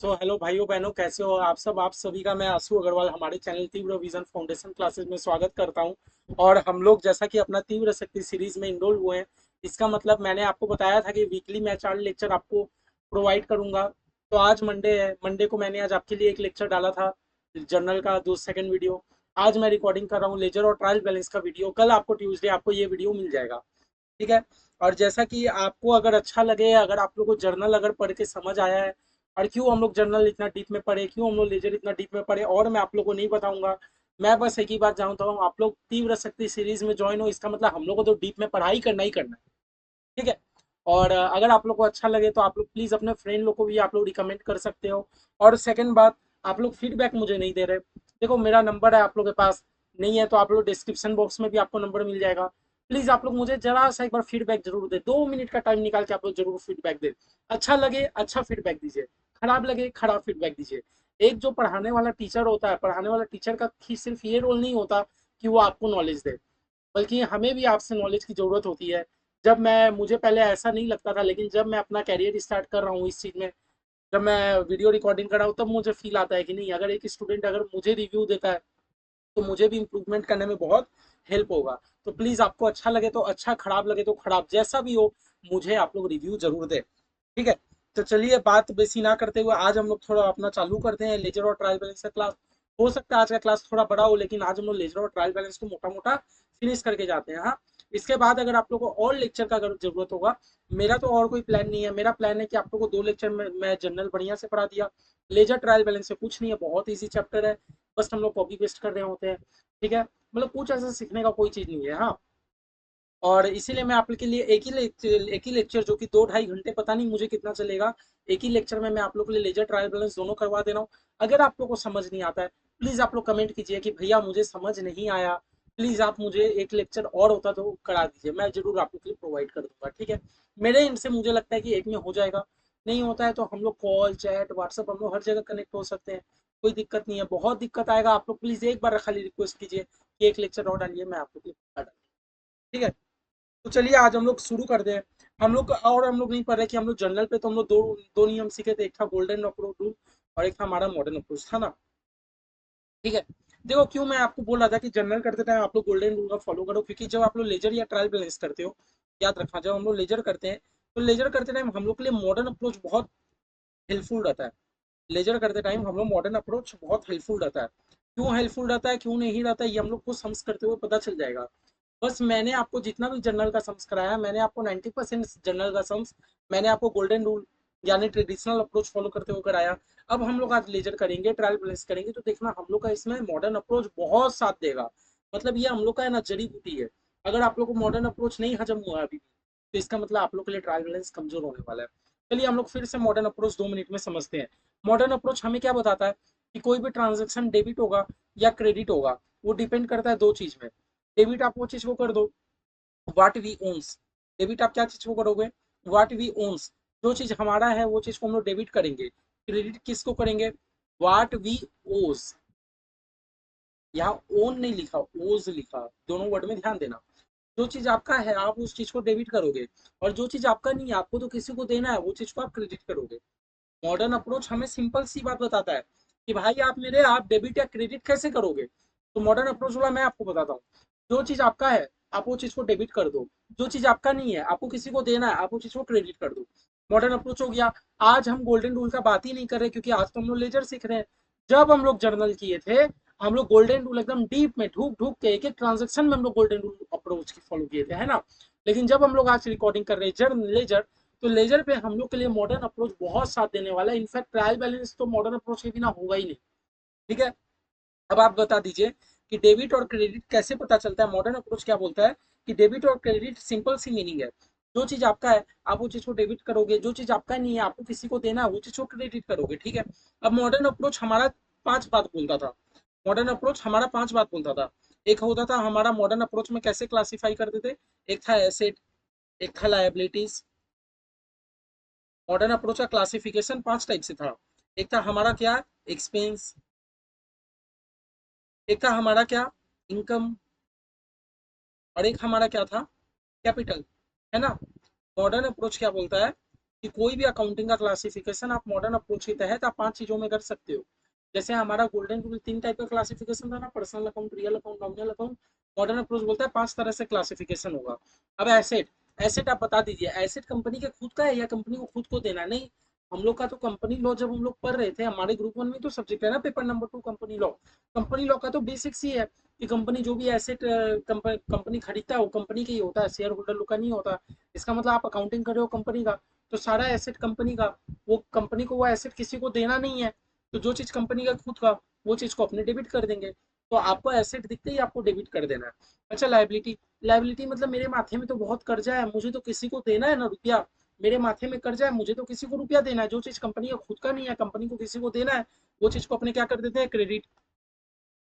तो हेलो भाइयों बहनों, कैसे हो आप सब। आप सभी का मैं आशु अग्रवाल हमारे चैनल तीव्र विजन फाउंडेशन क्लासेस में स्वागत करता हूं। और हम लोग जैसा कि अपना तीव्र शक्ति सीरीज में इनरोल हुए हैं, इसका मतलब मैंने आपको बताया था कि वीकली मैं 4 लेक्चर आपको प्रोवाइड करूंगा। तो आज मंडे है, मंडे को मैंने आज आपके लिए एक लेक्चर डाला था जर्नल का, दो सेकंड वीडियो। आज मैं रिकॉर्डिंग कर रहा हूँ लेजर और ट्रायल बैलेंस का वीडियो। कल आपको ट्यूसडे आपको ये वीडियो मिल जाएगा, ठीक है। और जैसा कि आपको अगर अच्छा लगे, अगर आप लोग को जर्नल अगर पढ़ के समझ आया है और क्यों हम लोग जर्नल इतना डीप में पढ़े, क्यों हम लोग लेजर इतना डीप में पढ़े, और मैं आप लोग को नहीं बताऊंगा। मैं बस एक ही बात जानता हूँ, आप लोग तीव्र शक्ति सीरीज में ज्वाइन हो, इसका मतलब हम लोग को तो डीप में पढ़ाई करना ही करना है, ठीक है। और अगर आप लोग को अच्छा लगे तो आप लोग प्लीज अपने फ्रेंड लोग को भी आप लोग रिकमेंड कर सकते हो। और सेकंड बात, आप लोग फीडबैक मुझे नहीं दे रहे। देखो, मेरा नंबर है आप लोग के पास, नहीं है तो आप लोग डिस्क्रिप्शन बॉक्स में भी आपको नंबर मिल जाएगा। प्लीज आप लोग मुझे जरा सा एक बार फीडबैक जरूर दे, 2 मिनट का टाइम निकाल के आप लोग जरूर फीडबैक दे। अच्छा लगे अच्छा फीडबैक दीजिए, खराब लगे खराब फीडबैक दीजिए। एक जो पढ़ाने वाला टीचर होता है, पढ़ाने वाला टीचर का सिर्फ ये रोल नहीं होता कि वो आपको नॉलेज दे, बल्कि हमें भी आपसे नॉलेज की ज़रूरत होती है। जब मैं मुझे पहले ऐसा नहीं लगता था, लेकिन जब मैं अपना कैरियर स्टार्ट कर रहा हूँ इस चीज़ में, जब मैं वीडियो रिकॉर्डिंग कर रहा हूँ, तब मुझे फील आता है कि नहीं, अगर एक स्टूडेंट अगर मुझे रिव्यू देता है तो मुझे भी इम्प्रूवमेंट करने में बहुत हेल्प होगा। तो प्लीज़ आपको अच्छा लगे तो अच्छा, खराब लगे तो खराब, जैसा भी हो मुझे आप लोग रिव्यू जरूर दें, ठीक है। तो चलिए बात बेसी ना करते हुए आज हम लोग थोड़ा अपना चालू करते हैं लेजर और ट्रायल बैलेंस का क्लास। हो सकता है आज का क्लास थोड़ा बड़ा हो, लेकिन आज हम लोग लेजर और ट्रायल बैलेंस को मोटा मोटा फिनिश करके जाते हैं, हाँ। इसके बाद अगर आप लोग को और लेक्चर का अगर जरूरत होगा, मेरा तो और कोई प्लान नहीं है। मेरा प्लान है कि आप लोग को 2 लेक्चर में मैं जनरल बढ़िया से पढ़ा दिया। लेजर ट्रायल बैलेंस से कुछ नहीं है, बहुत ईजी चैप्टर है, बस हम लोग कॉपी पेस्ट कर रहे होते हैं, ठीक है। मतलब कुछ ऐसा सीखने का कोई चीज नहीं है, हाँ। और इसीलिए मैं आप लोग के लिए एक ही लेक्चर जो कि 2 ढाई घंटे, पता नहीं मुझे कितना चलेगा, एक ही लेक्चर में मैं आप लोग के लिए लेजर ट्रायल बैलेंस दोनों करवा दे रहा हूँ। अगर आप लोग को समझ नहीं आता है, प्लीज आप लोग कमेंट कीजिए कि भैया मुझे समझ नहीं आया, प्लीज आप मुझे एक लेक्चर और होता तो करा दीजिए, मैं जरूर आप लोग के लिए प्रोवाइड कर दूंगा, ठीक है। मेरे एंड से मुझे लगता है कि एक में हो जाएगा। नहीं होता है तो हम लोग कॉल चैट व्हाट्सअप हम लोग हर जगह कनेक्ट हो सकते हैं, कोई दिक्कत नहीं है। बहुत दिक्कत आएगा, आप लोग प्लीज एक बार खाली रिक्वेस्ट कीजिए कि एक लेक्चर और डालिए, मैं आप लोग के लिए करा दूंगा, ठीक है। तो चलिए आज हम लोग शुरू करते हैं। हम लोग नहीं पढ़ रहे कि हम लोग जनरल पे, तो हम लोग दो दो नियम सीखे थे, एक था गोल्डन अप्रोच रूल और एक था हमारा मॉडर्न अप्रोच, था ना, ठीक है। देखो, क्यों मैं आपको बोल रहा था कि जनरल करते टाइम आप लोग गोल्डन रूल का फॉलो करो, क्योंकि जब आप लोग लेजर या ट्रायल बैलेंस करते हो, याद रखना, जब हम लोग लेजर करते हैं तो लेजर करते टाइम हम लोग के लिए मॉडर्न अप्रोच बहुत हेल्पफुल रहता है। लेजर करते टाइम हम लोग मॉडर्न अप्रोच बहुत हेल्पफुल रहता है। क्यों हेल्पफुल रहता है, क्यों नहीं रहता है, ये हम लोग को सम्स करते हुए पता चल जाएगा। बस मैंने आपको जितना भी जर्नल का सम्स कराया, मैंने आपको 90% जर्नल का सम्स मैंने आपको गोल्डन रूल यानी ट्रेडिशनल अप्रोच फॉलो करते हुए कराया। अब हम लोग आज लेजर करेंगे, ट्रायल बैलेंस करेंगे, तो देखना हम लोग का इसमें मॉडर्न अप्रोच बहुत साथ देगा। मतलब ये हम लोग का है ना, जड़ी बूटी है। अगर आप लोग को मॉडर्न अप्रोच नहीं हजम हुआ अभी तो इसका मतलब आप लोग के लिए ट्रायल बैलेंस कमजोर होने वाला है। चलिए हम लोग फिर से मॉडर्न अप्रोच 2 मिनट में समझते हैं। मॉडर्न अप्रोच हमें क्या बताता है कि कोई भी ट्रांजेक्शन डेबिट होगा या क्रेडिट होगा, वो डिपेंड करता है दो चीज में। डेबिट आप वो चीज को कर दो व्हाट वी ओन्स। डेबिट आप क्या चीज को करोगे, व्हाट वी ओन्स, जो चीज हमारा है वो चीज को हम लोग डेबिट करेंगे। क्रेडिट किसको करेंगे, व्हाट वी ओज। यहाँ ओन नहीं लिखा, ओज लिखा, दोनों वर्ड में ध्यान देना। जो चीज आपका है आप उस चीज को डेबिट करोगे, और जो चीज आपका नहीं है, आपको तो किसी को देना है, वो चीज को आप क्रेडिट करोगे। मॉडर्न अप्रोच हमें सिंपल सी बात बताता है कि भाई आप डेबिट या क्रेडिट कैसे करोगे। तो मॉडर्न अप्रोच वाला मैं आपको बताता हूँ। जो चीज आपका है आप वो चीज को डेबिट कर दो, जो चीज आपका नहीं है आपको किसी को देना है, आप वो चीज को क्रेडिट कर दो। मॉडर्न अप्रोच हो गया। आज हम गोल्डन रूल का बात ही नहीं कर रहे, क्योंकि आज तो हम लोग लेजर सीख रहे हैं। जब हम लोग जर्नल किए थे, हम लोग गोल्डन रूल एकदम डीप में ढूक ढूक के एक एक ट्रांजेक्शन में हम लोग गोल्डन रूल अप्रोच की फॉलो किए थे, है ना। लेकिन जब हम लोग आज रिकॉर्डिंग कर रहे हैं जर्नल लेजर, तो लेजर पे हम लोग के लिए मॉडर्न अप्रोच बहुत साथ देने वाला है। इनफैक्ट ट्रायल बैलेंस तो मॉडर्न अप्रोच के बिना होगा ही नहीं, ठीक है। अब आप बता दीजिए कि डेबिट और क्रेडिट कैसे पता चलता है। मॉडर्न अप्रोच क्या बोलता है कि डेबिट और क्रेडिट सिंपल सी मीनिंग है। जो चीज आपका है आप वो चीज को डेबिट करोगे, जो चीज आपका नहीं है आपको किसी को देना है, वो चीज को क्रेडिट करोगे, ठीक है। अब मॉडर्न अप्रोच हमारा 5 बात बोलता था। मॉडर्न अप्रोच हमारा 5 बात बोलता था। एक होता था हमारा मॉडर्न अप्रोच में कैसे क्लासीफाई करते थे, एक था एसेट, एक था लायबिलिटीज। मॉडर्न अप्रोच का क्लासिफिकेशन 5 टाइप से था। एक था हमारा क्या, एक्सपेंस। एक था हमारा क्या, इनकम। और एक हमारा क्या था, कैपिटल, है ना। मॉडर्न अप्रोच क्या बोलता है कि कोई भी अकाउंटिंग का क्लासिफिकेशन आप मॉडर्न अप्रोच के तहत आप 5 चीजों में कर सकते हो। जैसे हमारा गोल्डन रूल 3 टाइप का क्लासिफिकेशन था ना, personal account, real account, nominal account. Modern approach बोलता है 5 तरह से क्लासिफिकेशन होगा। अब एसेट, एसेट आप बता दीजिए, एसेट कंपनी के खुद का है या कंपनी को खुद को देना है? नहीं, हम लोग का तो कंपनी लॉ जब हम लोग पढ़ रहे थे, हमारे ग्रुप 1 में तो सब्जेक्ट है ना paper number 2 company law. Company law का तो बेसिक्स ही है कि कंपनी जो भी एसेट कंपनी खरीदता है वो कंपनी का ही होता है, शेयर होल्डर लोग का नहीं होता। इसका मतलब आप अकाउंटिंग कर रहे हो कंपनी का, तो सारा एसेट कंपनी का, वो कंपनी को वो एसेट किसी को देना नहीं है। तो जो चीज कंपनी का खुद का, वो चीज को अपने डेबिट कर देंगे। तो आपको एसेट दिखते ही आपको डेबिट कर देना है। अच्छा, लाइबिलिटी, लाइबिलिटी मतलब मेरे माथे में तो बहुत कर्जा है, मुझे तो किसी को देना है ना रुपया। मेरे माथे में कर्जा है, मुझे तो किसी को रुपया देना है। जो चीज कंपनी का खुद का नहीं है, कंपनी को किसी को देना है, वो चीज को अपने क्या कर देते हैं, क्रेडिट।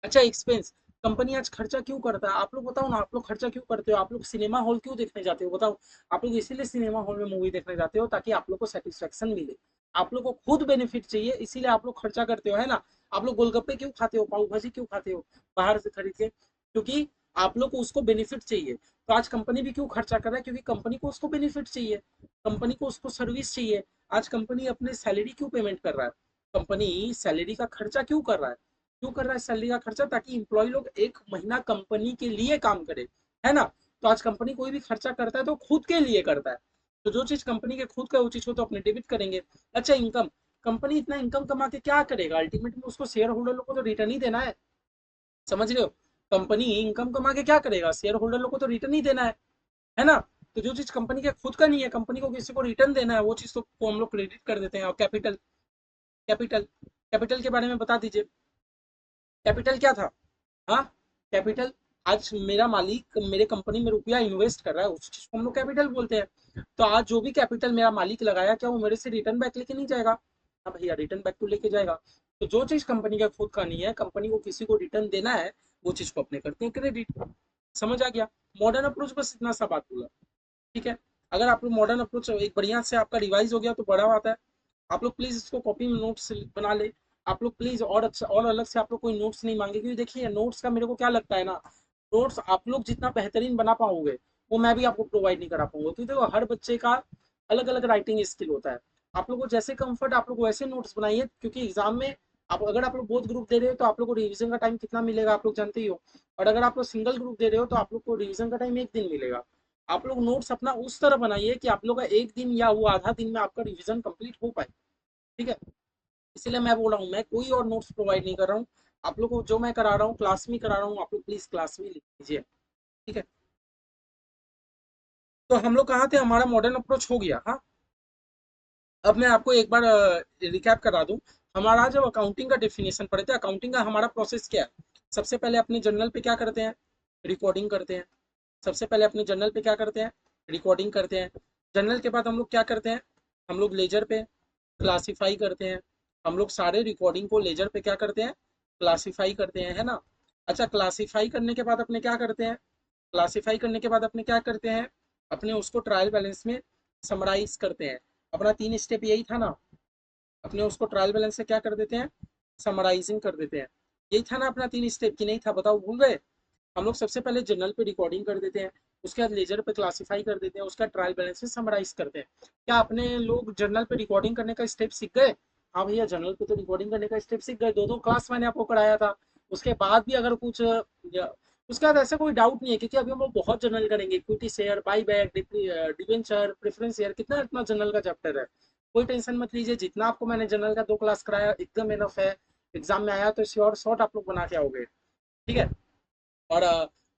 अच्छा, एक्सपेंस, कंपनी आज खर्चा क्यों करता है? आप लोग बताओ ना, आप लोग खर्चा क्यों करते हो? आप लोग सिनेमा हॉल क्यों देखने जाते हो बताओ? आप लोग इसीलिए सिनेमा हॉल में मूवी देखने जाते हो ताकि आप लोग को सेटिस्फेक्शन मिले, आप लोग को खुद बेनिफिट चाहिए, इसीलिए आप लोग खर्चा करते हो, है ना? आप लोग गोलगप्पे क्यों खाते हो, पाव भाजी क्यों खाते हो बाहर से खरीद के? क्योंकि आप लोग को उसको बेनिफिट चाहिए। तो आज कंपनी भी क्यों खर्चा कर रहा है? क्योंकि कंपनी को उसको बेनिफिट चाहिए, कंपनी को उसको सर्विस चाहिए। आज कंपनी अपने सैलरी क्यों पेमेंट कर रहा है? कंपनी सैलरी का खर्चा क्यों कर रहा है? क्यों कर रहा है सैलरी का खर्चा? ताकि इंप्लॉय लोग एक महीना कंपनी के लिए काम करे, है ना? तो आज कंपनी कोई भी खर्चा करता है तो खुद के लिए करता है। तो जो चीज कंपनी के खुद का, वो चीज को तो अपने डेबिट करेंगे। अच्छा, इनकम, कंपनी इतना इनकम कमा के क्या करेगा? अल्टीमेट में उसको शेयर होल्डर लोग को तो रिटर्न ही देना है, समझ रहे हो? कंपनी इनकम कमा के क्या करेगा? शेयर होल्डर लोग को तो रिटर्न ही देना है ना? तो जो चीज कंपनी के खुद का नहीं है, कंपनी को किसी को रिटर्न देना है, वो चीज तो को हम लोग क्रेडिट कर देते हैं। और कैपिटल, कैपिटल, कैपिटल के बारे में बता दीजिए, कैपिटल क्या था? हाँ, कैपिटल, आज मेरा मालिक मेरे कंपनी में रुपया इन्वेस्ट कर रहा है, उस चीज को हम लोग कैपिटल बोलते हैं। तो आज जो भी कैपिटल मेरा मालिक लगाया, क्या वो मेरे से रिटर्न बैक लेके नहीं जाएगा? हाँ भैया, रिटर्न बैक तो लेके जाएगा। तो जो चीज कंपनी का खुद का नहीं है, कंपनी को किसी को रिटर्न देना है, वो चीज को अपने करते हैं क्रेडिट। समझ आ गया? मॉडर्न अप्रोच बस इतना सा बात बोला, ठीक है? अगर आप लोग मॉडर्न अप्रोच एक बढ़िया से आपका रिवाइज हो गया तो बड़ा बात है। आप लोग प्लीज इसको कॉपी में नोट्स बना ले। आप लोग प्लीज और अच्छा और अलग से आप लोग कोई नोट्स नहीं मांगे, क्योंकि देखिए नोट्स का मेरे को क्या लगता है ना, नोट्स आप लोग जितना बेहतरीन बना पाओगे, वो मैं भी आपको प्रोवाइड नहीं करा पाऊंगा। क्योंकि देखो हर बच्चे का अलग अलग राइटिंग स्किल होता है। आप लोग को जैसे कंफर्ट, आप लोग वैसे नोट्स बनाइए, क्योंकि एग्जाम में आप अगर आप लोग बहुत ग्रुप दे रहे हो तो आप लोग को रिवीजन का टाइम कितना मिलेगा आप लोग जानते ही हो। और अगर आप लोग सिंगल ग्रुप दे रहे हो तो आप लोग को रिवीजन का टाइम 1 दिन मिलेगा। आप लोग नोट्स अपना उस तरह बनाइए कि आप लोग का 1 दिन या वो आधा दिन में आपका रिवीजन कंप्लीट हो पाए, ठीक है? इसीलिए मैं बोल रहा हूँ, मैं कोई और नोट्स प्रोवाइड नहीं कर रहा हूँ। आप लोग को जो मैं करा रहा हूँ क्लास में करा रहा हूँ, आप लोग प्लीज क्लास में लिख लीजिए, ठीक है? तो हम लोग कहाँ थे? हमारा मॉडर्न अप्रोच हो गया, हाँ। अब मैं आपको एक बार रिकैप करा दूं। हमारा जब अकाउंटिंग का डेफिनेशन पढ़े थे, अकाउंटिंग का हमारा प्रोसेस क्या है? सबसे पहले अपने जर्नल पे क्या करते हैं? रिकॉर्डिंग करते हैं। सबसे पहले अपने जर्नल पे क्या करते हैं? रिकॉर्डिंग करते हैं। जर्नल के बाद हम लोग क्या करते हैं? हम लोग लेजर पे क्लासिफाई करते हैं। हम लोग सारे रिकॉर्डिंग को लेजर पे क्या करते हैं? क्लासिफाई करते हैं, है ना? अच्छा, क्लासिफाई करने के बाद अपने क्या करते हैं? क्लासिफाई करने के बाद अपने क्या करते हैं? अपने उसको ट्रायल बैलेंस में समराइज करते हैं। अपना 3 स्टेप यही था ना, अपने उसको ट्रायल बैलेंस से क्या कर देते हैं? समराइजिंग कर देते हैं। यही था ना अपना 3 स्टेप, की नहीं था? बताओ, भूल गए? हम लोग सबसे पहले जर्नल पे रिकॉर्डिंग कर देते हैं, उसके बाद लेजर पे क्लासिफाई कर देते हैं, उसका ट्रायल बैलेंस में समराइज करते हैं। क्या अपने लोग जर्नल पे रिकॉर्डिंग करने का स्टेप सीख गए? हाँ भैया, जर्नल पे तो रिकॉर्डिंग करने का स्टेप सीख गए, 2 2 क्लास मैंने आपको कराया था। उसके बाद भी अगर कुछ उसके बाद ऐसा कोई डाउट नहीं है, क्योंकि अभी हम लोग बहुत जर्नल करेंगे, equity share, by back, debenture, preference share, कितना इतना जर्नल का चैप्टर है। कोई टेंशन मत लीजिए, जितना आपको मैंने जर्नल का 2 क्लास कराया एकदम इनफ है। एग्जाम में आया तो श्योर शॉर्ट आप लोग बना के आओगे, ठीक है? और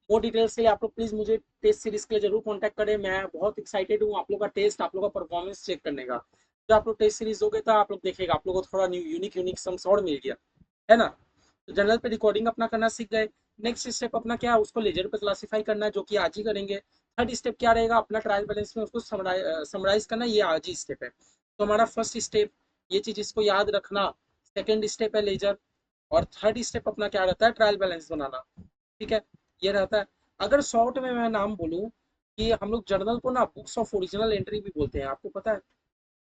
मोर डिटेल्स के लिए आप लोग प्लीज मुझे टेस्ट सीरीज के लिए जरूर कांटेक्ट करें। मैं बहुत एक्साइटेड हूँ आप लोग का टेस्ट, आप लोग का परफॉर्मेंस चेक करने का। जब आप लोग टेस्ट सीरीज दोगे तो आप लोग देखिएगा, आप लोग को थोड़ा न्यू यूनिक यूनिक सम्स और मिल गया, है ना? तो जनरल पे रिकॉर्डिंग अपना करना सीख गए। नेक्स्ट स्टेप अपना क्या है? उसको लेजर पे क्लासीफाई करना है, जो कि आज ही करेंगे। थर्ड स्टेप क्या रहेगा? अपना ट्रायल बैलेंस में उसको समराइज करना, ये आज ही स्टेप है। तो हमारा फर्स्ट स्टेप, ये चीज इसको याद रखना। सेकेंड स्टेप है लेजर, और थर्ड स्टेप अपना क्या रहता है? ट्रायल बैलेंस बनाना, ठीक है? ये रहता है। अगर शॉर्ट में मैं नाम बोलूं कि हम लोग जर्नल को ना बुक्स ऑफ ओरिजिनल एंट्री भी बोलते हैं, आपको पता है?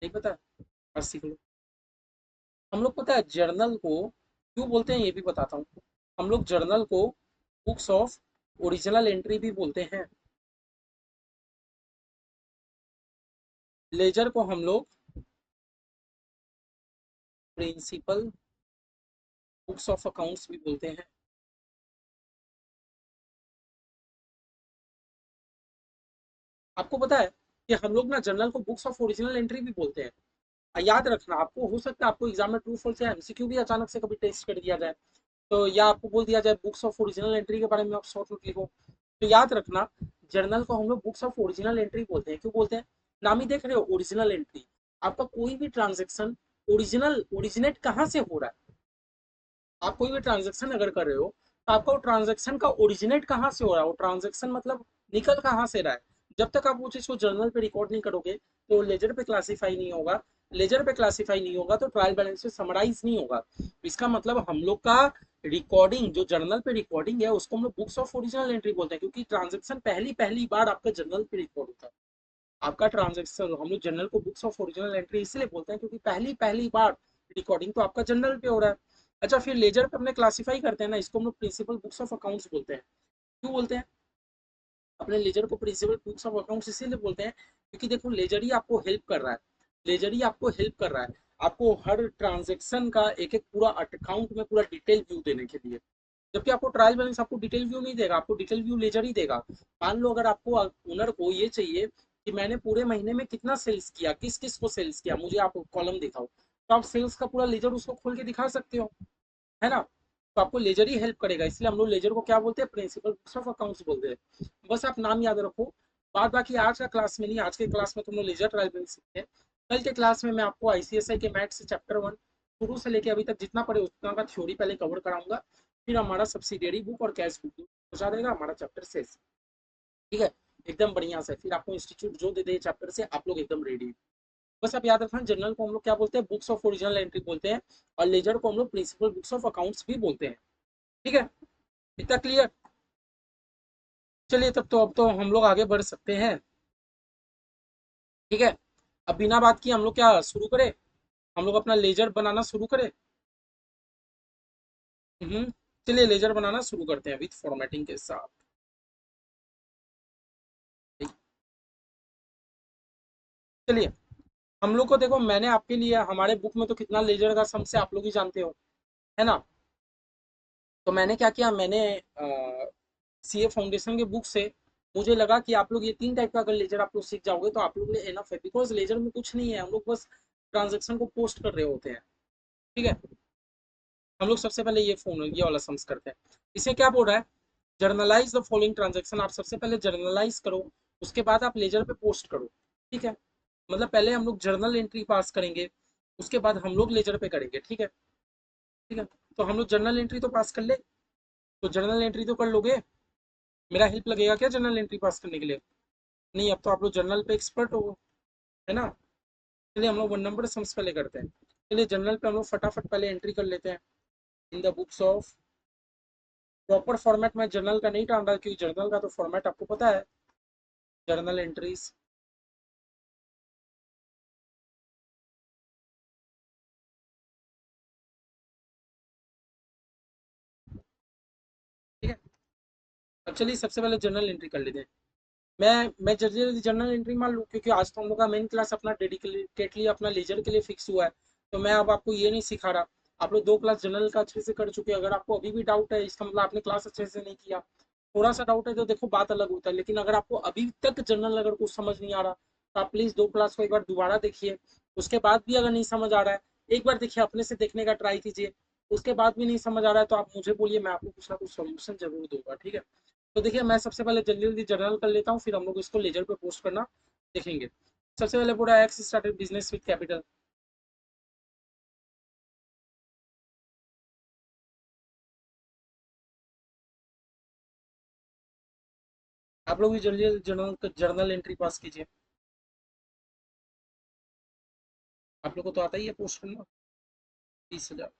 नहीं पता? आज सीख लो। हम लोग पता है जर्नल को क्यों बोलते हैं, ये भी बताता हूँ। हम लोग जर्नल को बुक्स ऑफ ओरिजिनल एंट्री भी बोलते हैं। लेजर को हम लोग प्रिंसिपल बुक्स ऑफ अकाउंट्स भी बोलते हैं। आपको पता है कि हम लोग ना जर्नल को बुक्स ऑफ ओरिजिनल एंट्री भी बोलते हैं। याद रखना, आपको हो सकता है आपको एग्जाम में ट्रू फॉल्स या एमसीक्यू भी अचानक से कभी टेस्ट कर दिया जाए, तो या आपको बोल दिया जाए बुक्स ऑफ ओरिजिनल एंट्री के बारे में आप शॉर्ट नोट लिखो, तो याद रखना जर्नल को हम लोग बुक्स ऑफ ओरिजिनल एंट्री बोलते हैं। क्यों बोलते हैं? नाम ही देख रहे हो, ओरिजिनल एंट्री। आपका कोई भी ट्रांजेक्शन ओरिजिनल ओरिजिनेट कहाँ से हो रहा है? आप कोई भी ट्रांजेक्शन अगर कर रहे हो तो आपका वो ट्रांजेक्शन का ओरिजिनेट कहाँ से हो रहा है, वो ट्रांजेक्शन मतलब निकल कहाँ से रहा है। जब तक आप वो चीज को जर्नल पे रिकॉर्ड नहीं करोगे तो लेजर पे क्लासीफाई नहीं होगा। लेजर पे क्लासीफाई नहीं होगा तो ट्रायल बैलेंस में समराइज नहीं होगा। इसका मतलब हम लोग का रिकॉर्डिंग, जो जर्नल पे रिकॉर्डिंग है उसको हम लोग बुक्स ऑफ ओरिजिनल एंट्री बोलते हैं, क्योंकि ट्रांजेक्शन पहली पहली बार आपका जर्नल पे रिकॉर्ड होता है। आपका ट्रांजेक्शन हम लोग जर्नल को बुक्स ऑफ ओरिजिनल एंट्री इसलिए बोलते हैं क्योंकि पहली पहली बार रिकॉर्डिंग तो आपका जर्नल पे हो रहा है। अच्छा, फिर लेजर पे अपने क्लासीफाई करते हैं ना, इसको हम लोग प्रिंसिपल बुक्स ऑफ अकाउंट्स बोलते हैं। क्यों बोलते हैं? अपने लेजर को प्रिंसिपल बुक्स ऑफ अकाउंट्स इसीलिए बोलते हैं क्योंकि देखो लेजर ही आपको हेल्प कर रहा है। लेजर ही आपको हेल्प कर रहा है आपको हर ट्रांजेक्शन का एक एक पूरा अकाउंट में पूरा डिटेल व्यू देने के लिए। जबकि आपको ट्रायल बैलेंस आपको डिटेल व्यू नहीं देगा, आपको डिटेल व्यू लेजर ही देगा। मान लो अगर आपको ओनर को ये चाहिए कि मैंने पूरे महीने में कितना सेल्स किया, किस किस को सेल्स किया, मुझे आप कॉलम दिखाओ, तो आप सेल्स का पूरा लेजर उसको खोल के दिखा सकते हो, है ना? तो आपको लेजर ही हेल्प करेगा, इसलिए हम लोग लेजर को क्या बोलते हैं? प्रिंसिपल बुक्स ऑफ अकाउंट्स बोलते हैं। बस आप नाम याद रखो। बाद बाकी आज का क्लास में नहीं, आज के क्लास में तुम लोग लेजर ट्रायल बैलेंस सीखते हैं। कल के क्लास में मैं आपको आईसीएसआई के मैथ से चैप्टर 1 शुरू से लेके अभी तक जितना पढ़े उतना का थ्योरी पहले कवर कराऊंगा। फिर हमारा सब्सिडियरी बुक और कैश बुक पहुंचा देगा हमारा चैप्टर से। ठीक है, एकदम बढ़िया से फिर आपको इंस्टीट्यूट जो दे दे चैप्टर से आप लोग एकदम रेडी। बस आप याद रखना जर्नल को हम लोग क्या बोलते हैं? बुक्स ऑफ ओरिजिनल एंट्री बोलते हैं। और लेजर को हम लोग प्रिंसिपल बुक्स ऑफ अकाउंट्स भी बोलते हैं। ठीक है, इतना क्लियर? चलिए तब तो अब तो हम लोग आगे बढ़ सकते हैं। ठीक है, अब बिना बात किए हम लोग क्या शुरू करें? हम लोग अपना लेजर बनाना शुरू करें। हम्म, चलिए लेजर बनाना शुरू करते हैं विथ फॉर्मेटिंग के साथ। चलिए, हम लोग को देखो, मैंने आपके लिए हमारे बुक में तो कितना लेजर का सम से आप लोग ही जानते हो, है ना? तो मैंने क्या किया, मैंने सीए फाउंडेशन के बुक से मुझे लगा कि आप लोग ये तीन टाइप का अगर लेजर आप लोग सीख जाओगे तो आप लोग लिए एनफ है, बिकॉज लेजर में कुछ नहीं है, हम लोग बस ट्रांजेक्शन को पोस्ट कर रहे होते हैं। ठीक है, हम लोग सबसे पहले ये वाला सम्स करते हैं। इसे क्या बोल रहा है? Generalized the following transaction. आप सबसे पहले जर्नलाइज करो, उसके बाद आप लेजर पे पोस्ट करो। ठीक है, मतलब पहले हम लोग जर्नल एंट्री पास करेंगे, उसके बाद हम लोग लेजर पे करेंगे। ठीक है, ठीक है, तो हम लोग जर्नल एंट्री तो पास कर ले, तो जर्नल एंट्री तो कर लोगे, मेरा हेल्प लगेगा क्या जर्नल एंट्री पास करने के लिए? नहीं, अब तो आप लोग जर्नल पे एक्सपर्ट हो, है ना? चलिए हम लोग 1 नंबर सम्स पहले करते हैं। चलिए जर्नल पे हम लोग फटाफट पहले एंट्री कर लेते हैं। In the books of, proper format में जर्नल का नहीं डाल रहा क्योंकि जर्नल का तो फॉर्मेट आपको पता है। जर्नल एंट्रीज, ठीक है। अब चलिए सबसे पहले जर्नल एंट्री कर लेते हैं। मैं जल्दी जल्दी जनरल एंट्री मान लूँ क्योंकि आज तो हम लोग का मेन क्लास अपना डेडिकेटली अपना लेजर के लिए फिक्स हुआ है। तो मैं अब आपको ये नहीं सिखा रहा। आप लोग 2 क्लास जनरल का अच्छे से कर चुके हैं, अगर आपको अभी भी डाउट है इसका मतलब आपने क्लास अच्छे से नहीं किया। थोड़ा सा डाउट है तो देखो बात अलग होता है, लेकिन अगर आपको अभी तक जनरल अगर कुछ समझ नहीं आ रहा तो आप प्लीज 2 क्लास को एक बार दोबारा देखिए। उसके बाद भी अगर नहीं समझ आ रहा है, एक बार देखिए अपने से देखने का ट्राई कीजिए। उसके बाद भी नहीं समझ आ रहा है तो आप मुझे बोलिए, मैं आपको कुछ ना कुछ सोल्यूशन जरूर दूंगा। ठीक है, तो देखिए मैं सबसे पहले जल्दी जल्दी जर्नल कर लेता हूँ, फिर हम लोग इसको लेजर पे पोस्ट करना देखेंगे। सबसे पहले पूरा x started business with capital. आप लोग भी जल्दी जल्दी जर्नल जर्नल एंट्री पास कीजिए। आप लोग को तो आता ही है पोस्ट करना। 30,000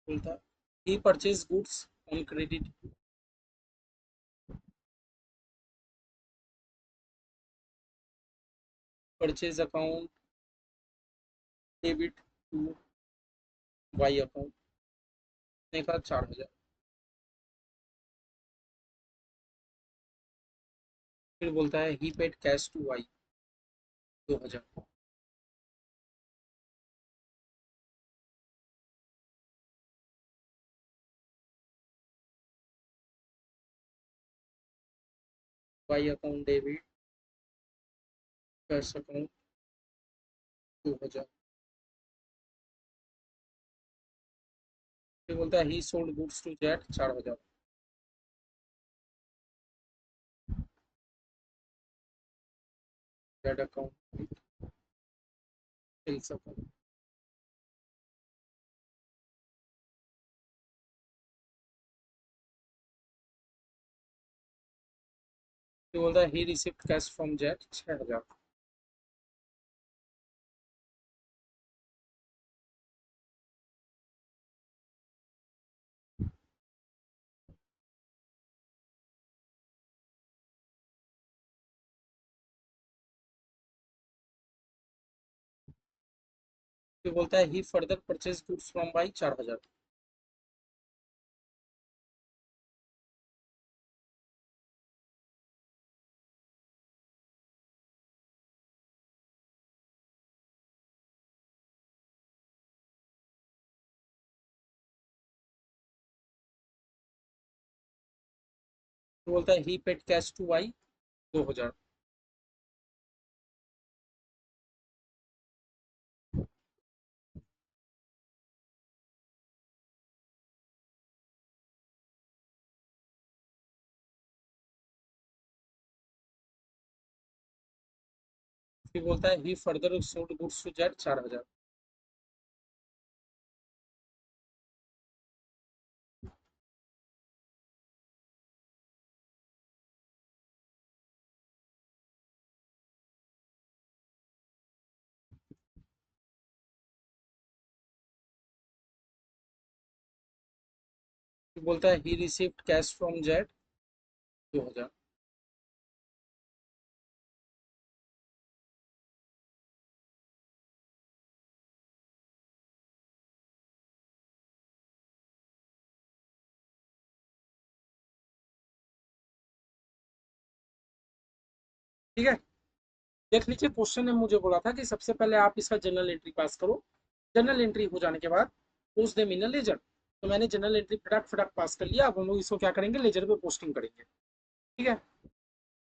बोलता। He purchase goods on credit, purchase account debit to Y account, ने का 4,000। फिर बोलता है he paid cash to Y 2000। Y account debit cash account 2000। फिर बोलता है he sold goods to Z 4000। Z account sales account. फिर बोलता है he received cash from Z 6000। फिर बोलता है he further purchase goods from Y 4000। फिर बोलता है he paid cash to Y 2000। फिर बोलता है he further sold goods to Z 4000। फिर बोलता है he received cash from Z 2000। ठीक है, देख लीजिए क्वेश्चन ने मुझे बोला था कि सबसे पहले आप इसका जनरल एंट्री पास करो। जनरल एंट्री हो जाने के बाद post them in a ledger. तो मैंने जनरल एंट्री फटाक फटाक पास कर लिया। अब हम लोग इसको क्या करेंगे, लेजर पे पोस्टिंग करेंगे। ठीक है,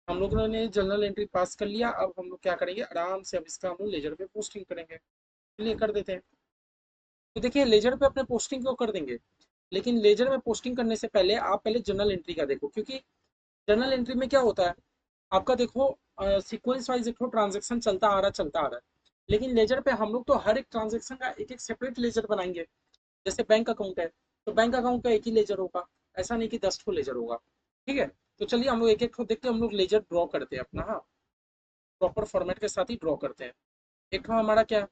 हम लोगों ने जनरल एंट्री पास कर लिया। अब हम लोग क्या करेंगे, आराम से अब इसका हम लोग लेजर पे पोस्टिंग करेंगे। चलिए कर देते हैं। तो देखिए लेजर पे अपने पोस्टिंग को कर देंगे, लेकिन लेजर में पोस्टिंग करने से पहले आप पहले जनरल एंट्री का देखो, क्योंकि जनरल एंट्री में क्या होता है आपका, देखो सीक्वेंस वाइज देखो ट्रांजेक्शन चलता आ रहा है। लेकिन लेजर पे हम लोग तो हर एक ट्रांजेक्शन का एक एक सेपरेट लेजर बनाएंगे। जैसे बैंक अकाउंट है, तो बैंक अकाउंट का एक ही लेजर होगा। ऐसा नहीं कि 10 ठो लेजर होगा। ठीक है, तो चलिए हम लोग एक एक ठो देखते हैं। हम लोग लेजर ड्रॉ करते हैं अपना, हाँ, प्रॉपर फॉर्मेट के साथ ही ड्रॉ करते हैं। एक ठो हमारा क्या है,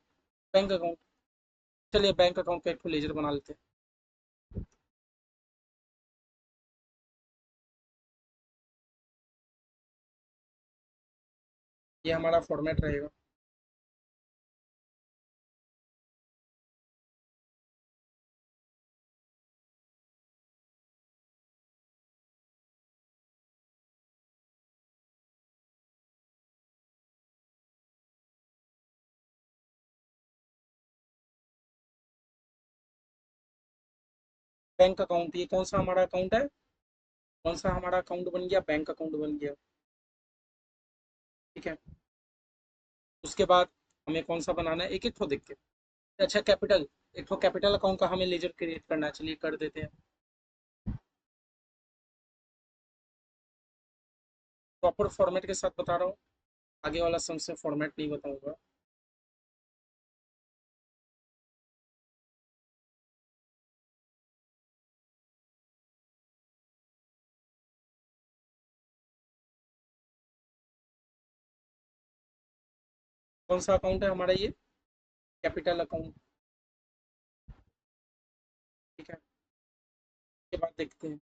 बैंक अकाउंट। चलिए बैंक अकाउंट का एक ठो लेजर बना लेते हैं। ये हमारा फॉर्मेट रहेगा। बैंक अकाउंट, ये कौन सा हमारा अकाउंट है, कौन सा हमारा अकाउंट बन गया, बैंक अकाउंट बन गया। ठीक है, उसके बाद हमें कौन सा बनाना है, एक एक ठो देख के। अच्छा कैपिटल, एक ठो कैपिटल अकाउंट का हमें लेजर क्रिएट करना है। चलिए कर देते हैं। प्रॉपर फॉर्मेट के साथ बता रहा हूँ, आगे वाला सम से फॉर्मेट नहीं बताऊंगा। कौन सा अकाउंट है हमारा ये, कैपिटल अकाउंट। ठीक है, इसके बाद देखते हैं।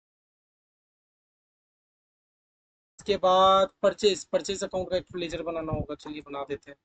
इसके बाद परचेज, परचेज अकाउंट का एक लेजर बनाना होगा। चलिए बना देते हैं।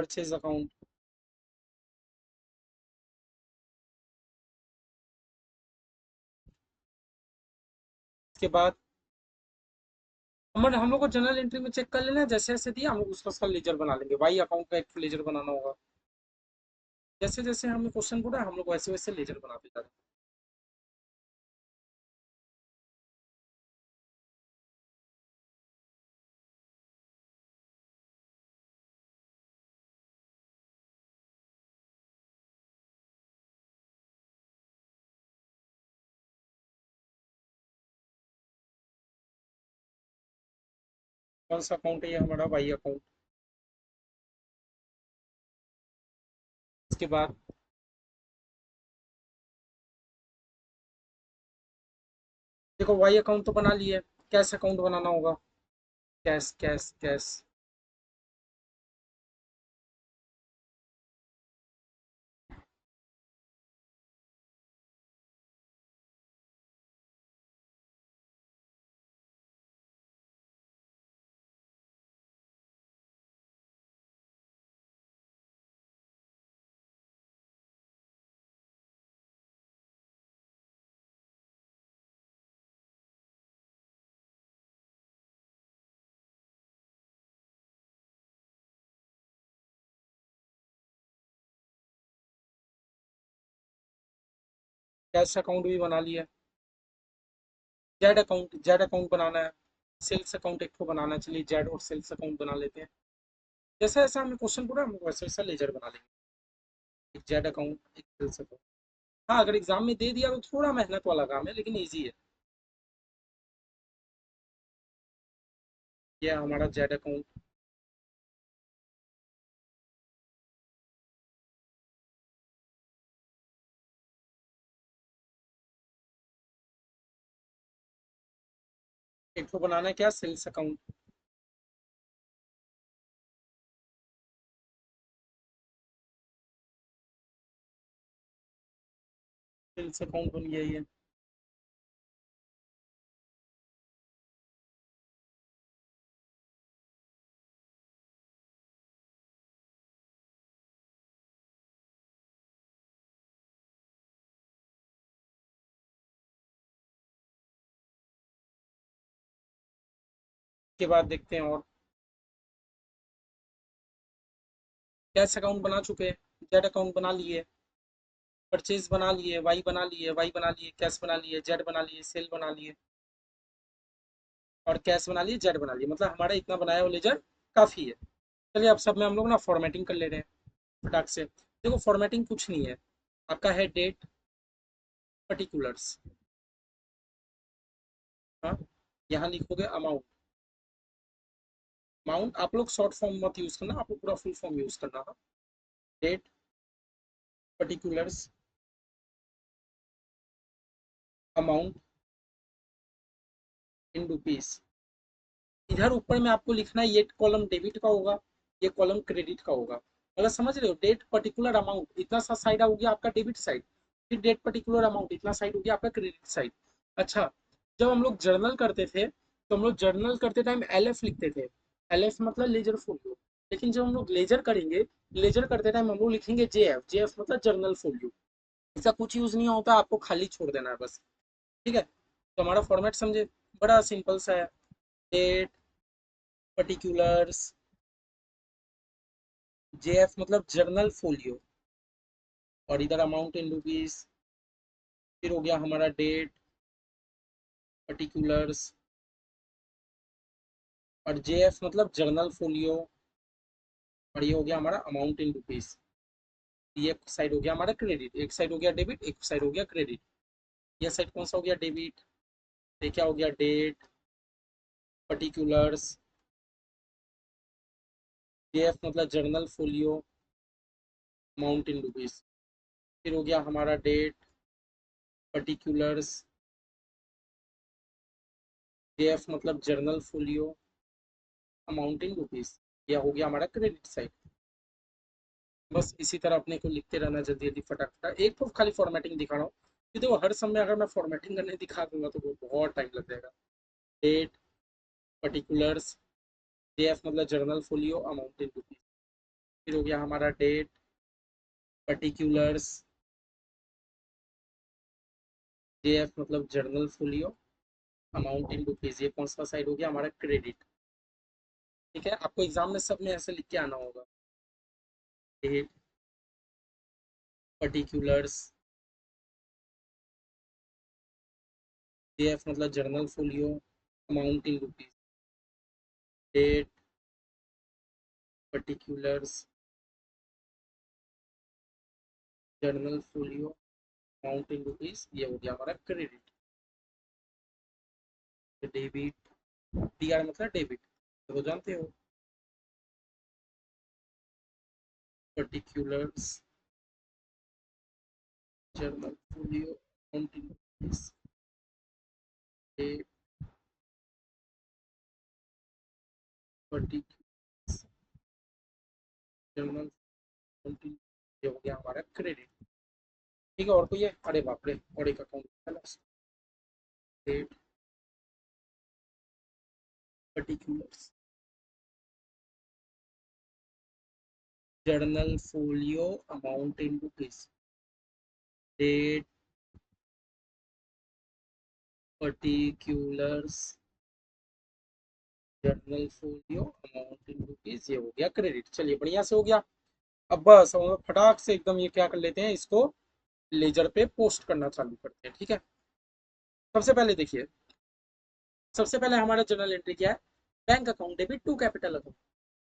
Purchase account. इसके बाद हम लोग को जनरल एंट्री में चेक कर लेना है, जैसे जैसे दिया हम लोग उसका उसका लेजर बना लेंगे। वाई अकाउंट का एक लेजर बनाना होगा। जैसे जैसे हमें क्वेश्चन पूछा हम लोग वैसे वैसे लेजर बनाते जाते हैं। कौन सा अकाउंट है ये? हमारा वाई अकाउंट। इसके बाद देखो वाई अकाउंट तो बना लिए, कैश अकाउंट बनाना होगा। Cash cash cash. Cash account भी बना लिया। जेड अकाउंट बनाना है। सेल्स अकाउंट एक को बनाना है। चलिए जेड और सेल्स अकाउंट बना लेते हैं। जैसा जैसा हमें क्वेश्चन पूरा हम वैसे वैसा लेजर बना लेंगे। एक जेड अकाउंट एक सेल्स अकाउंट। हाँ अगर एग्जाम में दे दिया तो थोड़ा मेहनत वाला काम है लेकिन ईजी है। ये है हमारा जेड अकाउंट। एक को बनाना है क्या? Sales account. सेल्स अकाउंट बन गया ये। के बाद देखते हैं और कैश अकाउंट बना चुके हैं। जेड अकाउंट बना लिए। परचेज बना लिए। वाई बना लिए। वाई बना लिए। कैश बना लिए। जेड बना लिए। सेल बना लिए। और कैश बना लिए। जेड बना लिए। मतलब हमारा इतना बनाया हुआ लेजर काफ़ी है। चलिए अब सब में हम लोग ना फॉर्मेटिंग कर ले रहे हैं फटाक से। देखो फॉर्मेटिंग कुछ नहीं है। आपका है डेट पर्टिकुलर्स। हाँ यहाँ लिखोगे अमाउंट। अमाउंट आप लोग शॉर्ट फॉर्म मत यूज करना, आप लोग पूरा फुल फॉर्म यूज करना। हाँ date particulars amount in rupees. इधर ऊपर में आपको लिखना है ये कॉलम डेबिट का होगा, ये कॉलम क्रेडिट का होगा। मतलब समझ रहे हो? डेट पर्टिकुलर अमाउंट इतना सा साइड हो गया आपका डेबिट साइड। फिर डेट पर्टिकुलर अमाउंट इतना साइड हो गया आपका क्रेडिट साइड। अच्छा जब हम लोग जर्नल करते थे तो हम लोग जर्नल करते टाइम एल एफ लिखते थे। एल एफ मतलब लेजर फोलियो। लेकिन जब हम लोग लेजर करेंगे, लेजर करते टाइम हम लोग लिखेंगे जे एफ। जे एफ मतलब जर्नल फोलियो। इसका कुछ यूज नहीं होता, आपको खाली छोड़ देना है बस। ठीक है तो हमारा फॉर्मेट समझे, बड़ा सिंपल सा है। डेट पर्टिकुलर्स जेएफ मतलब जर्नल फोलियो। और इधर अमाउंट इन रुपीज। फिर हो गया हमारा डेट पर्टिकुलर्स और जेएफ मतलब जर्नल फोलियो। और ये हो गया हमारा अमाउंट इन रुपीज। ये एक साइड हो गया हमारा क्रेडिट, एक साइड हो गया डेबिट, एक साइड हो गया क्रेडिट। ये साइड कौन सा हो गया? डेबिट। ये क्या हो गया? डेट पर्टिकुलर्स जेएफ मतलब journal folio amount in rupees. फिर हो गया हमारा डेट पर्टिकुलर्स जेएफ मतलब journal folio amount in rupees. यह हो गया हमारा क्रेडिट साइड। बस इसी तरह अपने को लिखते रहना जल्दी जल्दी फटाक फटाक। एक तो खाली फॉर्मेटिंग दिखा रहा हूँ कि देखो हर समय अगर मैं फॉर्मेटिंग करने दिखा दूंगा तो वो बहुत टाइम लग जाएगा। डेट पर्टिकुलर्स जेएफ मतलब journal folio amount in rupees. फिर हो गया हमारा डेट, पर्टिकुलर्स, जेएफ मतलब journal folio, amount in rupees, ये कौन सा साइड हो गया हमारा क्रेडिट। ठीक है, आपको एग्जाम में सब में ऐसे लिख के आना होगा, डेट, पर्टिकुलर्स, जेएफ मतलब journal folio, amount in rupees, date, particulars, journal folio, amount in rupees, ये हो गया हमारा क्रेडिट। डेबिट, डीआर मतलब डेबिट, तो जानते हो, particulars, journal folio, amount in rupees, date, particulars, journal, ये हो गया हमारा क्रेडिट। ठीक है, और कोई है? अरे बाप रे, और एक account, date, particulars, journal folio, amount in rupees, date, particulars, journal folio, amount in rupees, ये हो गया क्रेडिट। चलिए बढ़िया से हो गया। अब बस हम लोग फटाक से एकदम ये क्या कर लेते हैं, इसको लेजर पे पोस्ट करना चालू करते हैं। ठीक है, सबसे पहले देखिए, सबसे पहले हमारा जर्नल एंट्री क्या है, bank account debit to capital account,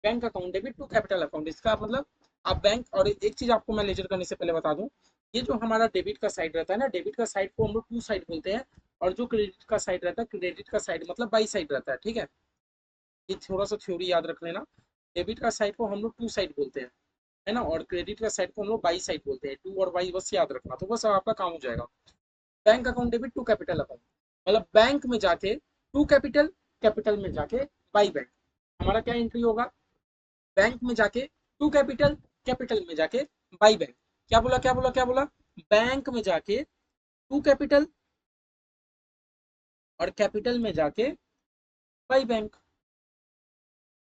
bank account debit to capital account. इसका मतलब आप बैंक, और एक चीज आपको मैं लेजर करने से पहले बता दूं, ये जो हमारा डेबिट का साइड रहता है ना, डेबिट का साइड को हम लोग टू साइड बोलते हैं, और जो क्रेडिट का साइड रहता है, क्रेडिट का साइड मतलब बाई साइड रहता है। ठीक है, ये थोड़ा सा थ्योरी याद रख लेना, डेबिट का साइड को हम लोग टू साइड बोलते हैं, है ना, और क्रेडिट का साइड को हम लोग बाई साइड बोलते हैं, टू और बाई, बस याद रखना, तो बस आपका काम हो जाएगा। Bank account debit to capital account, मतलब बैंक में जाके टू कैपिटल, कैपिटल में जाके बाई बैंक, हमारा क्या एंट्री होगा, बैंक में जाके टू कैपिटल, कैपिटल में जाके बाई बैंक। क्या बोला क्या बोला क्या बोला, बैंक में जाके टू कैपिटल और कैपिटल में जाके बाई बैंक,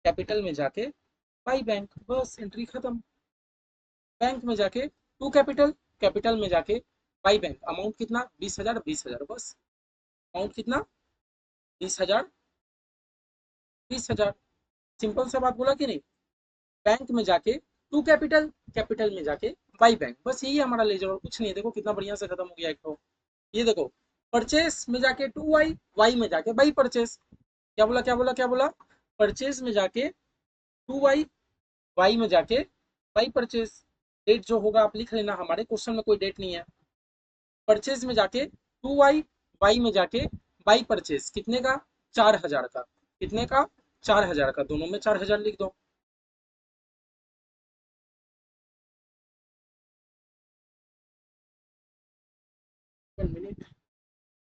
कैपिटल में जाके बाई बैंक, बस एंट्री खत्म। बैंक में जाके टू कैपिटल, कैपिटल में जाके बाई बैंक, अमाउंट कितना, 20,000, 20,000, बस अमाउंट कितना, 20,000, 20,000, सिंपल सा बात बोला कि नहीं। बैंक में जाके टू कैपिटल, कैपिटल में जाके बाई बैंक, बस यही हमारा लेजर, और कुछ नहीं है। देखो कितना बढ़िया से खत्म हो गया एक तो। ये देखो, परचेस में जाके टू वाई, वाई में जाके बाई परचेस, क्या बोला क्या बोला क्या बोला, परचेस में जाके टू वाई, वाई में जाके बाई परचेस। डेट जो होगा आप लिख लेना, हमारे क्वेश्चन में कोई डेट नहीं है। परचेज में जाके टू वाई, वाई में जाके बाई परचेज, कितने का, 4,000 का, कितने का, 4,000 का, दोनों में 4,000 लिख दो।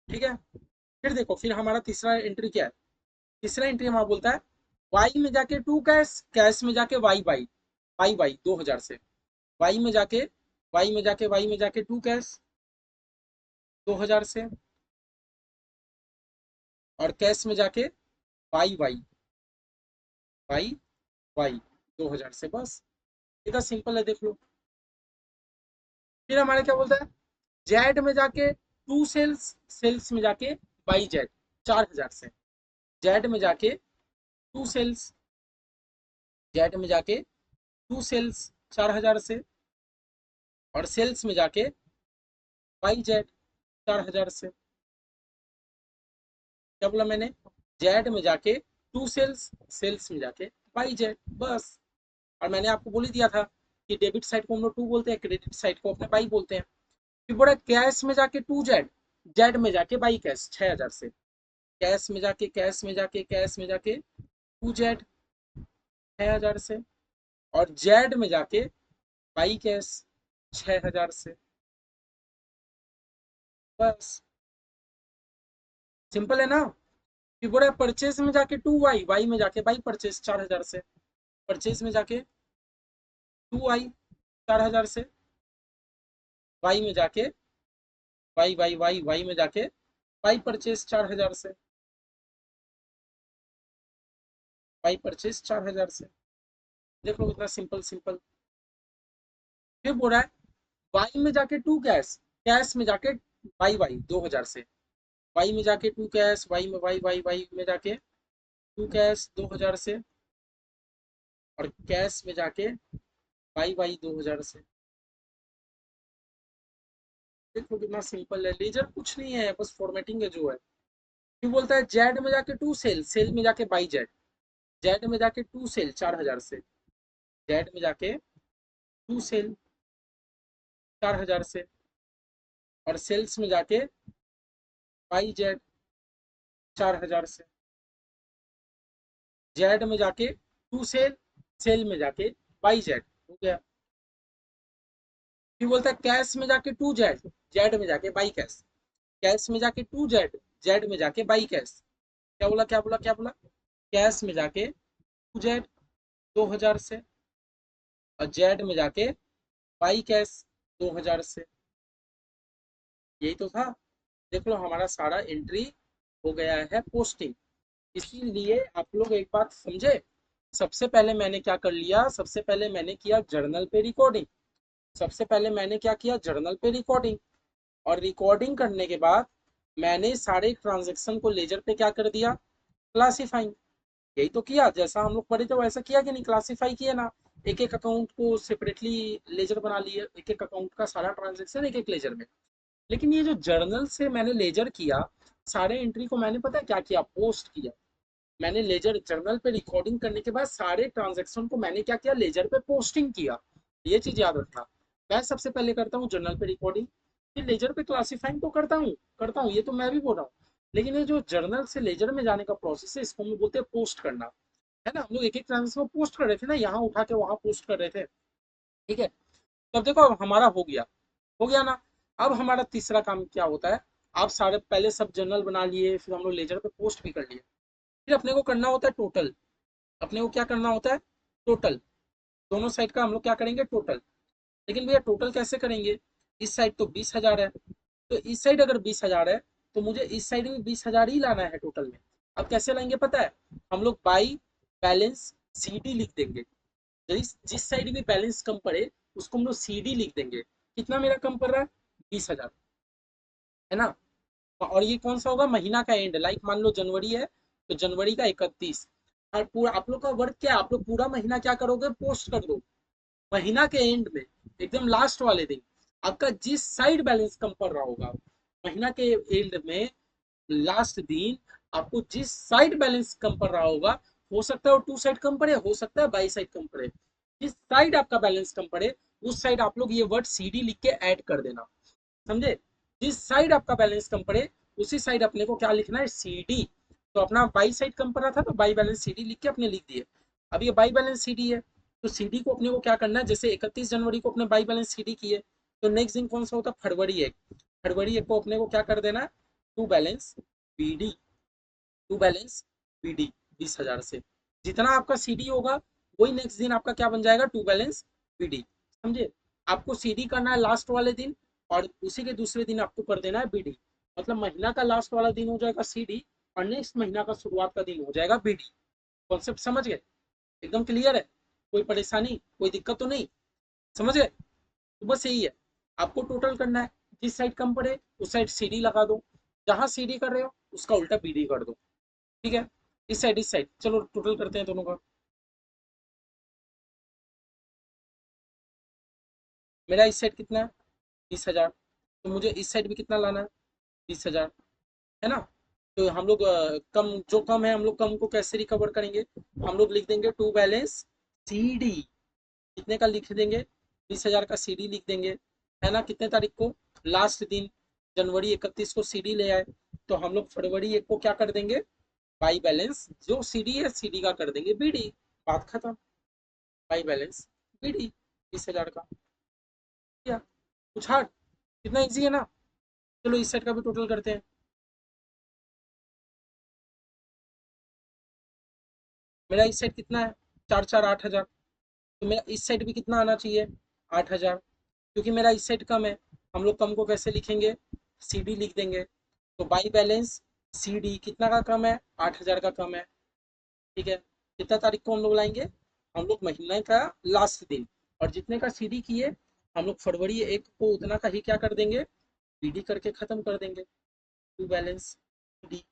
ठीक है, फिर देखो, फिर हमारा तीसरा एंट्री क्या है, तीसरा एंट्री हमारा बोलता है वाई में जाके टू कैश, कैश में जाके वाई बाई, वाई बाई 2,000 से, वाई में जाके, वाई में जाके, वाई में जाके टू कैश 2,000 से, और कैश में जाके वाई वाई, वाई वाई 2,000 से, बस इतना सिंपल है, देख लो। फिर हमारे क्या बोलता है, जेड में जाके टू सेल्स, सेल्स में जाके बाई जेड 4,000 से, जेड में जाके टू सेल्स, जेड में जाके टू सेल्स 4,000 से, और सेल्स में जाके बाई जेड 4,000 से। क्या बोला मैंने, जेड में जाके टू सेल्स, सेल्स में जाके बाई जेड, बस। और मैंने आपको बोल ही दिया था कि डेबिट साइड को हम लोग टू बोलते हैं, क्रेडिट साइड को अपने बाई बोलते हैं। फिर बोला कैश में जाके टू जेड, जेड में जाके बाई कैश 6,000 से, कैश में जाके, कैश में जाके, कैश में जाके टू जेड 6,000 से, और जेड में जाके बाई कैश 6,000 से, बस सिंपल है ना। फिर बोला परचेज में जाके टू वाई, वाई में जाके बाई परचेज 4,000 से, परचेज में जाके टू वाई 4,000 से, वाई में जाके, वाई वाई वाई वाई में जाके बाई परचेज 4,000 से, बाई परचेज 4,000 से, देख लो कितना सिंपल सिंपल। फिर बोल रहा है वाई में जाके टू कैश, कैश में जाके वाई वाई 2000 से, वाई में जाके टू कैश, वाई में वाई वाई वाई में जाके टू कैश 2000 से, और कैश में जाके वाई वाई 2000 से। देखो कितना सिंपल है, लेजर कुछ नहीं है, बस फॉर्मेटिंग है जो है। फिर बोलता है जेड में जाके टू सेल, सेल में जाके बाई जेड, जेड में जाके टू सेल 4000 से, जेड में जाके टू सेल 4000 से, और सेल्स में जाके बाई जेड 4000 से, जेड में जाके टू सेल, सेल में जाके बाई जेड, हो गया। फिर बोलता है कैश में जाके टू जेड, जेड में जाके बाई कैश, कैश में जाके टू जेड, जेड में जाके बाई कैश। क्या बोला क्या बोला क्या बोला? कैश में जाके टू जेड 2000 से, और जेड में जाके बाई कैश 2000 से। यही तो था। देख लो हमारा सारा एंट्री हो गया है पोस्टिंग। इसीलिए आप लोग एक बात समझे, सबसे पहले मैंने क्या कर लिया, सबसे पहले मैंने किया जर्नल पे रिकॉर्डिंग, सबसे पहले मैंने क्या किया, जर्नल पे रिकॉर्डिंग, और रिकॉर्डिंग करने के बाद मैंने सारे ट्रांजेक्शन को लेजर पे क्या कर दिया, क्लासीफाइंग। यही तो किया, जैसा हम लोग पढ़े थे वैसा किया कि नहीं, क्लासीफाई किया ना, एक एक अकाउंट को सेपरेटली लेजर बना लिए, एक एक अकाउंट का सारा ट्रांजेक्शन एक एक लेजर में। लेकिन ये जो जर्नल से मैंने लेजर किया, सारे एंट्री को मैंने पता है क्या किया, पोस्ट किया। मैंने लेजर जर्नल पे रिकॉर्डिंग करने के बाद सारे ट्रांजेक्शन को मैंने क्या किया, लेजर पे पोस्टिंग किया। ये चीज याद रखना, मैं सबसे पहले करता हूँ जर्नल पे रिकॉर्डिंग, फिर लेजर पे क्लासीफाइंग तो करता हूँ, ये तो मैं भी बोल रहा हूँ। लेकिन ये जो जर्नल से लेजर में जाने का प्रोसेस है, इसको हम लोग बोलते हैं पोस्ट करना, है ना। हम लोग एक एक ट्रांजेक्शन को पोस्ट कर रहे थे ना, यहाँ उठा के वहां पोस्ट कर रहे थे, ठीक है। तब देखो अब हमारा हो गया ना। अब हमारा तीसरा काम क्या होता है, आप सारे पहले सब जर्नल बना लिए, फिर हम लोग लेजर पे पोस्ट भी कर लिए, फिर अपने को करना होता है टोटल। अपने को क्या करना होता है, टोटल। दोनों साइड का हम लोग क्या करेंगे, टोटल। लेकिन भैया टोटल कैसे करेंगे, इस साइड तो 20,000 है, तो इस साइड अगर 20,000 है तो मुझे इस साइड भी 20,000 ही लाना है टोटल में। अब कैसे लाएंगे पता है, हम लोग बाई बैलेंस सी डी लिख देंगे। जिस जिस साइड में बैलेंस कम पड़े उसको हम लोग सी डी लिख देंगे। कितना मेरा कम पड़ रहा है, 20,000, है ना। और ये कौन सा होगा, महीना का एंड, लाइक मान लो जनवरी है तो जनवरी का 31। और पूरा आप लोग का वर्क क्या है, आप लोग पूरा महीना क्या करोगे, पोस्ट कर दो। महीना के एंड में एकदम लास्ट वाले दिन आपका जिस साइड बैलेंस कम पड़ रहा होगा, महीना के एंड में लास्ट दिन आपको जिस साइड बैलेंस कम पड़ रहा होगा, हो सकता है वो टू साइड कम पड़े, हो सकता है बाई साइड कम पड़े, जिस साइड आपका बैलेंस कम पड़े उस साइड आप लोग ये वर्ड सी डी लिख के ऐड कर देना, समझे। जिस साइड आपका बैलेंस कम पड़े उसी साइड अपने को क्या लिखना है, सी डी। तो अपना बाई साइड कम पड़ा था तो बाई बैलेंस सी डी लिख के अपने लिख दिए। अब ये बाई बैलेंस सी डी है, तो सी डी को अपने को क्या करना है, जैसे 31 जनवरी को अपने बाई बैलेंस सी डी किए, तो नेक्स्ट दिन कौन सा होता है, फरवरी 1। फरवरी 1 को अपने को क्या कर देना है, to balance B D, to balance B D 20,000 से। जितना आपका सी डी होगा वही नेक्स्ट दिन आपका क्या बन जाएगा, टू बैलेंस बी डी, समझे। आपको सी डी करना है लास्ट वाले दिन, और उसी के दूसरे दिन आपको कर देना है बी डी। मतलब महीना का लास्ट वाला दिन हो जाएगा सी डी, और नेक्स्ट महीना का शुरुआत का दिन हो जाएगा बी डी। कॉन्सेप्ट समझ गए, एकदम क्लियर है, कोई परेशानी कोई दिक्कत तो नहीं, समझ गए। तो बस यही है, आपको टोटल करना है, जिस साइड कम पड़े उस साइड सी डी लगा दो, जहां सी डी कर रहे हो उसका उल्टा बी डी कर दो, ठीक है। इस साइड चलो टोटल करते हैं दोनों का। मेरा इस साइड कितना है, 20,000, तो मुझे इस साइड भी कितना लाना है, 20,000, है ना। तो हम लोग कम जो कम है हम लोग कम को कैसे रिकवर करेंगे, हम लोग लिख देंगे टू बैलेंस सी डी। कितने का लिख देंगे, 20,000 का सी डी लिख देंगे, है ना। कितने तारीख को, लास्ट दिन, जनवरी 31 को सी डी ले आए, तो हम लोग फरवरी 1 को क्या कर देंगे, बाई बैलेंस जो सी डी है सी डी का कर देंगे बी डी, बात खत्म। बाई बैलेंस बी डी 20,000 का, क्या कुछ हार्ड, कितना इजी है ना। चलो इस सेट का भी टोटल करते हैं। मेरा इस सेट कितना है, 4 4 8,000, तो मेरा इस साइड भी कितना आना चाहिए, 8,000, क्योंकि मेरा इस साइड कम है। हम लोग कम को कैसे लिखेंगे, सी डी लिख देंगे। तो बाई बैलेंस सी डी कितना का कम है, 8,000 का कम है, ठीक है। कितना तारीख को हम लोग लाएंगे, हम लोग महीने का लास्ट दिन, और जितने का सी डी किए हम लोग फरवरी 1 को उतना का ही क्या कर देंगे, बीडी करके खत्म कर देंगे। टू बैलेंस डी,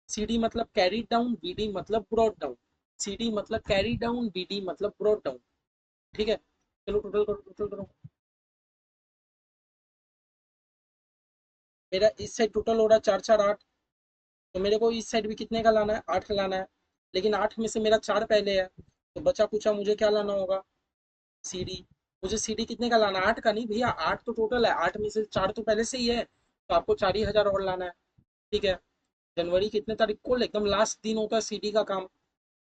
सीडी मतलब कैरी डाउन, बीडी मतलब ब्रॉड डाउन। सीडी मतलब कैरी डाउन, बीडी मतलब ब्रॉड डाउन। ठीक है, चलो टोटल करो, टोटल करो। मेरा इस साइड टोटल हो रहा है 4 4 8, तो मेरे को इस साइड भी कितने का लाना है, 8 लाना है। लेकिन 8 में से मेरा 4 पहले है, तो बचा कुचा मुझे क्या लाना होगा, सीडी। मुझे सीडी कितने का लाना है, 8 का नहीं भैया, 8 तो टोटल है, 8 में से 4 तो पहले से ही है, तो आपको 4 ही हजार और लाना है। ठीक है, जनवरी कितने तारीख को, एकदम लास्ट दिन होता है सीडी का काम।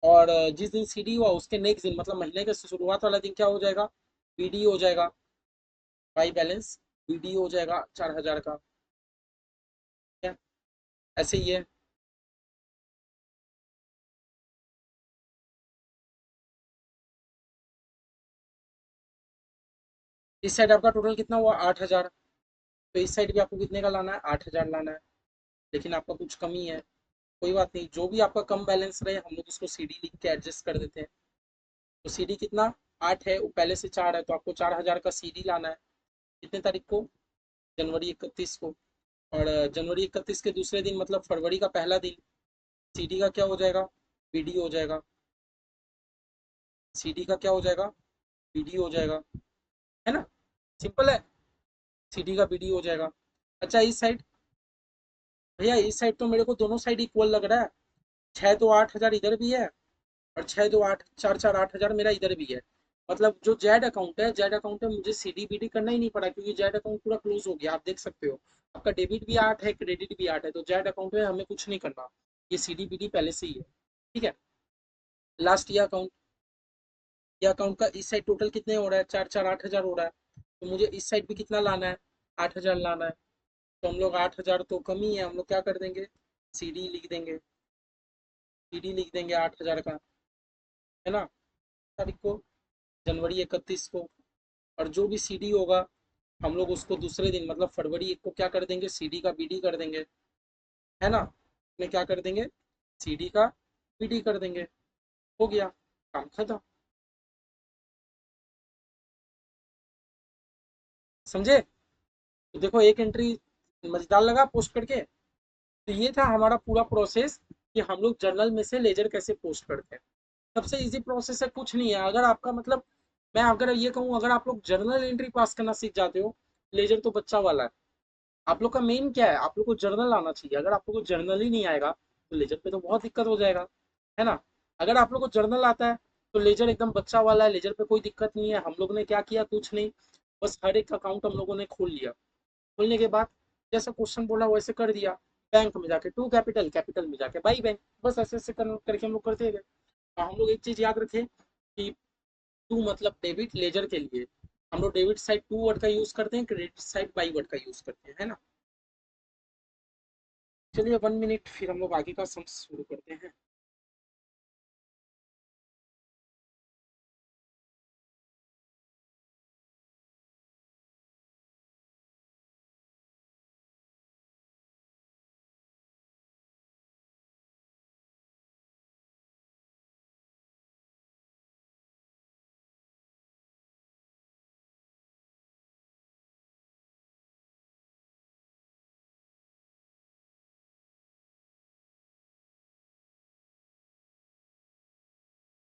और जिस दिन सीडी हुआ उसके नेक्स्ट दिन मतलब महीने के शुरुआत वाला दिन क्या हो जाएगा, बीडी हो जाएगा। बाई बैलेंस बीडी हो जाएगा 4 हजार का। ठीक है, ऐसे ही है। इस साइड आपका टोटल कितना हुआ, 8 हजार। तो इस साइड भी आपको कितने का लाना है, 8 हजार लाना है। लेकिन आपका कुछ कमी है, कोई बात नहीं, जो भी आपका कम बैलेंस रहे हम लोग उसको सीडी लिख के एडजस्ट कर देते हैं। तो सीडी कितना, 8 है, वो पहले से 4 है, तो आपको 4 हजार का सीडी लाना है। कितने तारीख को, जनवरी 31 को। और जनवरी 31 के दूसरे दिन मतलब फरवरी का पहला दिन, सीडी का क्या हो जाएगा, बीडी हो जाएगा। सीडी का क्या हो जाएगा, बीडी हो जाएगा, है ना, सिंपल है। सीडी का बीडी हो जाएगा। अच्छा इस साइड, भैया इस साइड तो मेरे को दोनों साइड इक्वल लग रहा है। 6 2 8 हजार इधर भी है, और 6 2 8 4 4 8 हजार मेरा इधर भी है। मतलब जो जेड अकाउंट है, जेड अकाउंट है, मुझे सीडी बीडी करना ही नहीं पड़ा, क्योंकि जेड अकाउंट पूरा क्लोज हो गया, आप देख सकते हो। आपका डेबिट भी 8 है, क्रेडिट भी 8 है, तो जेड अकाउंट में हमें कुछ नहीं करना। ये सीडी बीडी पहले से ही है। ठीक है, लास्ट ये अकाउंट, ये अकाउंट का इस साइड टोटल कितने हो रहा है, 4 4 8 हजार हो रहा है। तो मुझे इस साइड भी कितना लाना है, 8 हजार लाना है। तो हम लोग 8 हजार तो कमी है, हम लोग क्या कर देंगे, सीडी लिख देंगे। सीडी लिख देंगे 8 हजार का, है ना, तारीख को, जनवरी 31 को। और जो भी सीडी होगा हम लोग उसको दूसरे दिन मतलब फरवरी 1 को क्या कर देंगे, सीडी का बीडी कर देंगे, है ना। में क्या कर देंगे, सीडी का बीडी कर देंगे, हो गया, काम खत्म। समझे। तो देखो एक एंट्री मजेदार लगा पोस्ट करके। तो ये था हमारा पूरा प्रोसेस, कि हम लोग जर्नल में से लेजर कैसे पोस्ट करते हैं। सबसे इजी प्रोसेस है, कुछ नहीं है। अगर आपका मतलब, मैं अगर ये कहूँ, अगर आप लोग जर्नल एंट्री पास करना सीख जाते हो, लेजर तो बच्चा वाला है। आप लोग का मेन क्या है, आप लोग को जर्नल आना चाहिए। अगर आप लोग को जर्नल ही नहीं आएगा तो लेजर पे तो बहुत दिक्कत हो जाएगा, है ना। अगर आप लोग को जर्नल आता है तो लेजर एकदम बच्चा वाला है, लेजर पे कोई दिक्कत नहीं है। हम लोग ने क्या किया, कुछ नहीं, बस हर एक अकाउंट हम लोगों ने खोल लिया। खोलने के बाद जैसा क्वेश्चन बोला वैसे कर दिया। बैंक में जाके टू कैपिटल, कैपिटल में जाके बाई बैंक, बस ऐसे ऐसे करके हम लोग करते गए। और हम लोग एक चीज याद रखें कि टू मतलब डेबिट, लेजर के लिए हम लोग डेबिट साइड टू वर्ड का यूज करते हैं, क्रेडिट साइड बाई वर्ड का यूज करते हैं, है ना। चलिए 1 मिनट, फिर हम लोग आगे का सम शुरू करते हैं।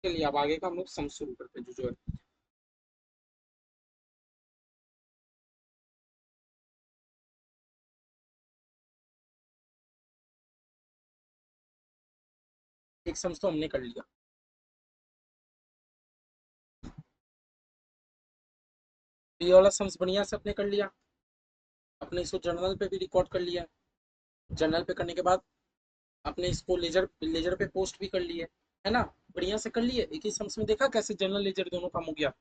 चलिए अब आगे का हम लोग सम शुरू करते हैं, जो है। एक सम तो हमने कर लिया। ये वाला सम्स बढ़िया से अपने कर लिया। अपने इसको जर्नल पे भी रिकॉर्ड कर लिया। जर्नल पे करने के बाद अपने इसको लेजर लेजर पे पोस्ट भी कर लिए, है ना। बढ़िया से कर लिए। एक ही सम्स में देखा कैसे जर्नल लेजर दोनों काम हो गया।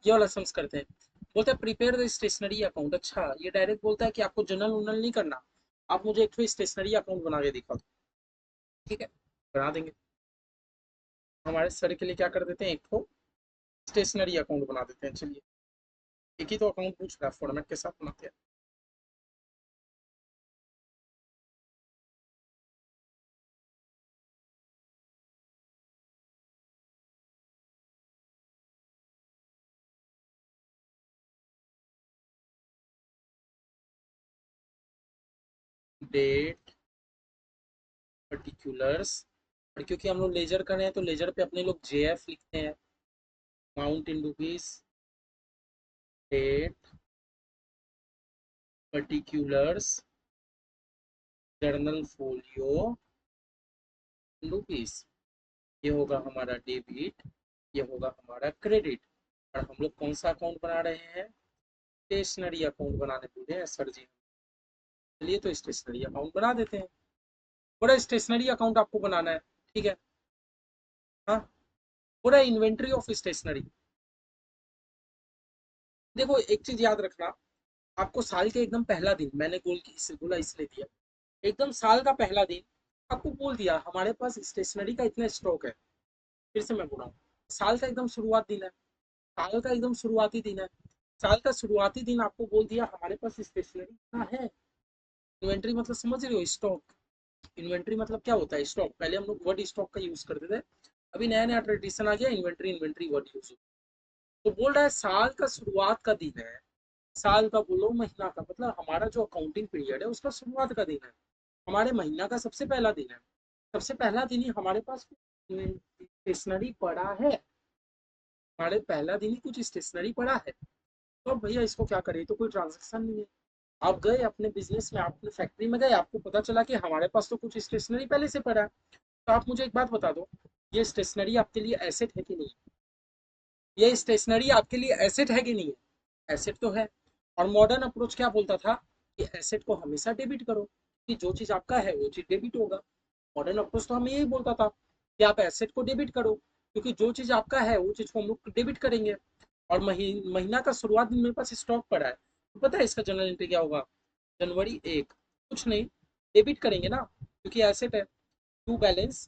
ये वाला सम्स करते हैं। बोलते हैं प्रिपेयर द स्टेशनरी अकाउंट। अच्छा, ये डायरेक्ट बोलता है कि आपको जर्नल उर्नल नहीं करना, आप मुझे एक तो स्टेशनरी अकाउंट बना के दिखा दो। ठीक है, बना देंगे। हमारे सर के लिए क्या कर देते हैं, एक तो स्टेशनरी अकाउंट बना देते हैं। चलिए, एक ही तो अकाउंट पूछ रहा है, फॉर्मेट के साथ बनाते हैं। डेट पर्टिकुलर्स, और क्योंकि हम लोग लेजर कर रहे हैं तो लेजर पे अपने लोग जेएफ लिखते हैं, amount in rupees, date particulars journal folio rupees. ये होगा हमारा डेबिट, ये होगा हमारा क्रेडिट। और हम लोग कौन सा अकाउंट बना रहे हैं? स्टेशनरी अकाउंट बनाने बोले हैं सर जी। चलिए तो स्टेशनरी अकाउंट बना देते हैं। पूरा स्टेशनरी अकाउंट आपको बनाना है, ठीक है। हाँ, पूरा इन्वेंट्री ऑफ स्टेशनरी। देखो एक चीज याद रखना, आपको साल के एकदम पहला दिन, मैंने गोल की इसे बोला इसलिए दिया, एकदम साल का पहला दिन आपको बोल दिया हमारे पास स्टेशनरी का इतना स्टॉक है। फिर से मैं बोल रहा हूँ, साल का एकदम शुरुआत दिन है, साल का एकदम शुरुआती दिन है, साल का शुरुआती दिन आपको बोल दिया हमारे पास स्टेशनरी इतना है। इन्वेंट्री मतलब समझ रहे हो? स्टॉक। इन्वेंट्री मतलब क्या होता है? स्टॉक। पहले हम लोग वर्ड स्टॉक का यूज करते थे, अभी नया नया ट्रेडिशन आ गया इन्वेंट्री, इन्वेंट्री वर्ड यूज। तो बोल रहा है साल का शुरुआत का दिन है, साल का बोलो महीना का, मतलब हमारा जो अकाउंटिंग पीरियड है उसका शुरुआत का दिन है, हमारे महीना का सबसे पहला दिन है। सबसे पहला दिन ही हमारे पास स्टेशनरी पड़ा है, हमारे पहला दिन ही कुछ स्टेशनरी पड़ा है। तो अब भैया इसको क्या करें? तो कोई ट्रांजेक्शन नहीं है। आप गए अपने बिजनेस में, आप अपने फैक्ट्री में गए, आपको पता चला कि हमारे पास तो कुछ स्टेशनरी पहले से पड़ा है। तो आप मुझे एक बात बता दो, ये स्टेशनरी आपके लिए एसेट है कि नहीं? ये स्टेशनरी आपके लिए एसेट है कि नहीं है? एसेट तो है। और मॉडर्न अप्रोच क्या बोलता था कि एसेट को हमेशा डेबिट करो, कि जो चीज आपका है वो चीज डेबिट होगा। मॉडर्न अप्रोच तो हमें यही बोलता था कि आप एसेट को डेबिट करो, क्योंकि जो चीज आपका है वो चीज को हम लोग डेबिट करेंगे। और महीना का शुरुआत दिन मेरे पास स्टॉक पड़ा है, तो पता है इसका जनरल एंट्री क्या होगा? जनवरी 1, कुछ नहीं, डेबिट करेंगे ना, क्योंकि एसेट है। टू बैलेंस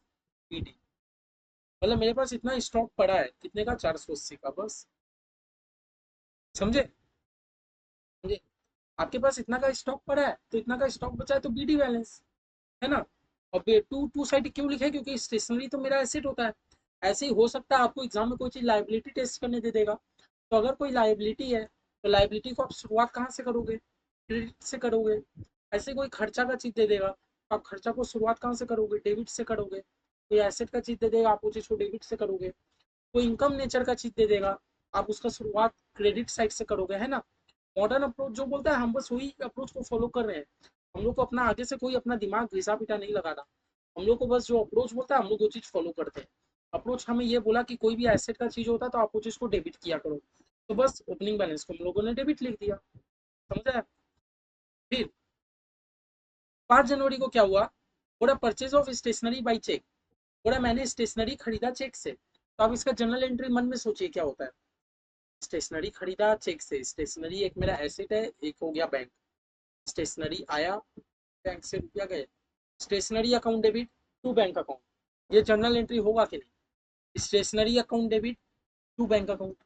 पीडी, मतलब मेरे पास इतना स्टॉक पड़ा है, कितने का? 480 का, बस। समझे? समझे? आपके पास इतना का स्टॉक पड़ा है तो इतना का स्टॉक बचा है तो बीडी बैलेंस है ना। और टू टू साइड क्यों लिखे? क्योंकि स्टेशनरी तो मेरा एसेट होता है। ऐसे ही हो सकता है आपको एग्जाम में कोई चीज लाइबिलिटी टेस्ट करने दे देगा, तो अगर कोई लाइबिलिटी है तो लाइबिलिटी को आप शुरुआत कहाँ से करोगे? क्रेडिट से करोगे। ऐसे कोई खर्चा का चीज दे देगा, आप खर्चा को शुरुआत कहाँ से करोगे? डेबिट से करोगे। कोई एसेट का चीज दे देगा, आप उस चीज को डेबिट से करोगे। कोई इनकम नेचर का चीज दे देगा, आप उसका शुरुआत क्रेडिट साइड से करोगे, है ना। मॉडर्न अप्रोच जो बोलता है हम बस वही अप्रोच को फॉलो कर रहे हैं। हम लोग को अपना आगे से कोई अपना दिमाग घिसा पिटा नहीं लगाना। हम लोग को बस जो अप्रोच बोलता है हम लोग वो चीज फॉलो करते हैं। अप्रोच हमें ये बोला कि कोई भी एसेट का चीज होता है तो आप वो चीज को डेबिट किया करो, तो बस ओपनिंग बैलेंस को हम लोगों ने डेबिट लिख दिया। समझा? फिर 5 जनवरी को क्या हुआ? बोला purchase of stationery by cheque. बोला मैंने स्टेशनरी खरीदा चेक से। तो आप इसका जनरल एंट्री मन में सोचिए क्या होता है। स्टेशनरी खरीदा चेक से, स्टेशनरी एक मेरा एसेट है, एक हो गया बैंक। स्टेशनरी आया, बैंक से रुपया गए, stationery account debit to bank account. ये जर्नल एंट्री होगा कि नहीं? Stationery account debit to bank account,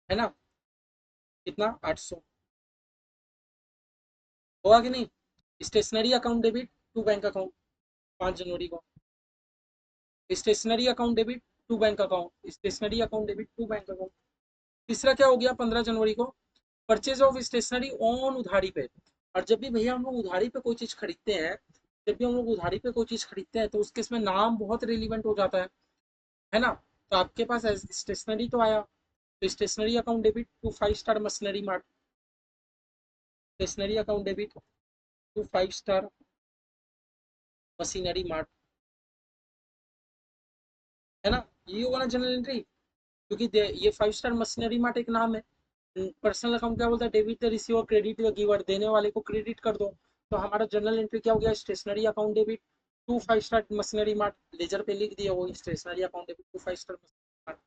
है ना। कितना? 800 होगा कि नहीं? Stationery account debit to bank account 5 जनवरी को। Stationery account debit to bank account, stationery account debit to bank account. तीसरा क्या हो गया 15 जनवरी को? परचेज ऑफ स्टेशनरी ऑन उधारी पे। और जब भी भैया हम लोग उधारी पे कोई चीज खरीदते हैं, जब भी हम लोग उधारी पे कोई चीज खरीदते हैं तो उसके इसमें नाम बहुत रिलीवेंट हो जाता है ना। तो आपके पास स्टेशनरी तो आया, तो stationery account debit to 5 Star Machinery Mart. Stationery account debit to 5 Star Machinery Mart, है ना। ये होगा ना जनरल एंट्री, क्योंकि ये 5 स्टार मशीनरी मार्ट एक नाम है। पर्सनल अकाउंट क्या बोलता है? Debit the receiver, credit the giver, देने वाले को क्रेडिट कर दो। तो हमारा जनरल एंट्री क्या हो गया? Stationery account debit to 5 Star Machinery Mart, ledger पे लिख दिया वो stationery account debit to 5 Star Machinery Mart,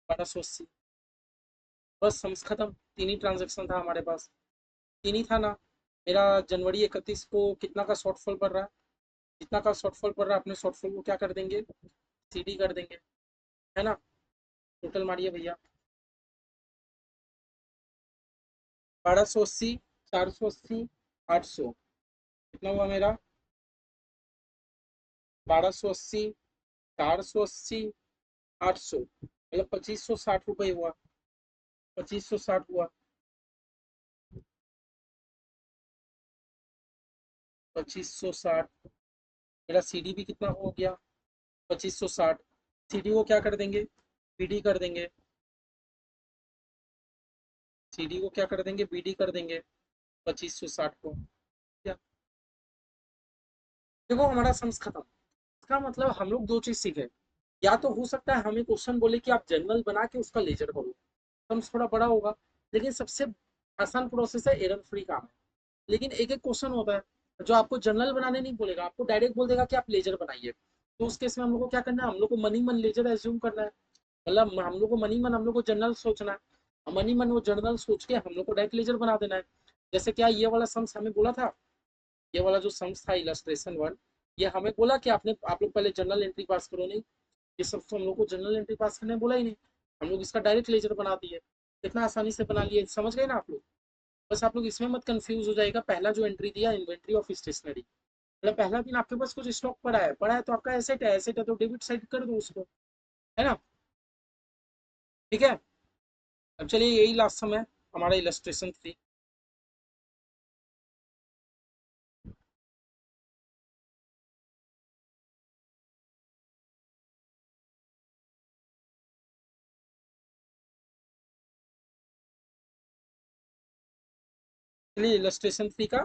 1280। बस समझ खत्म। तीन ही ट्रांजेक्शन था हमारे पास, तीन ही था ना। मेरा जनवरी 31 को कितना का शॉर्टफॉल पड़ रहा है? जितना का शॉर्टफॉल पड़ रहा है अपने शॉर्टफॉल को क्या कर देंगे? सीडी कर देंगे, है ना। टोटल मारिए भैया, 1280, 480, 800, कितना हुआ मेरा? 1280, 480, 800, मतलब 2560 रुपये हुआ। 2560 हुआ। 2560। मेरा CD भी कितना हो गया? 2560। CD को क्या कर देंगे? BD कर देंगे। CD को क्या कर देंगे? BD कर देंगे 2560 को। क्या? देखो हमारा सम्स खत्म। इसका मतलब हम लोग दो चीज सीखे। या तो हो सकता है हमें क्वेश्चन बोले कि आप जनरल बना के उसका लेजर करो, सम्स थोड़ा बड़ा होगा। लेकिन सबसे आसान प्रोसेस है, एरर फ्री काम है। लेकिन एक एक क्वेश्चन होता है जो आपको जनरल बनाने नहीं बोलेगा, आपको डायरेक्ट बोल देगा कि आप लेजर बनाइए। तो उस केस में हम लोग को क्या करना है? हम लोग को मनी मन लेजर एज्यूम करना है। मतलब हम लोग को मनी मन हम लोग को जनरल सोचना है, और मनी मन वो जनरल सोच के हम लोग को डायरेक्ट लेजर बना देना है। जैसे क्या ये वाला सम्स हमें बोला था, ये वाला जो सम्स था इलस्ट्रेशन 1, ये हमें बोला कि आपने आप लोग पहले जनरल एंट्री पास करो। नहीं, ये सब तो हम लोग को जनरल एंट्री पास करने बोला ही नहीं। हम लोग इसका डायरेक्ट लेजर बना दिए। कितना आसानी से बना लिए, समझ गए ना आप लोग? बस आप लोग इसमें मत कंफ्यूज हो जाएगा। पहला जो एंट्री दिया, इन्वेंट्री ऑफ स्टेशनरी, मतलब पहला दिन आपके पास कुछ स्टॉक पड़ा है तो आपका एसेट है, एसेट है तो डेबिट साइड कर दो उसको, है ना? ठीक है। अब चलिए यही लास्ट सम है हमारा इलस्ट्रेशन 3। चलिए इलस्ट्रेशन 3 का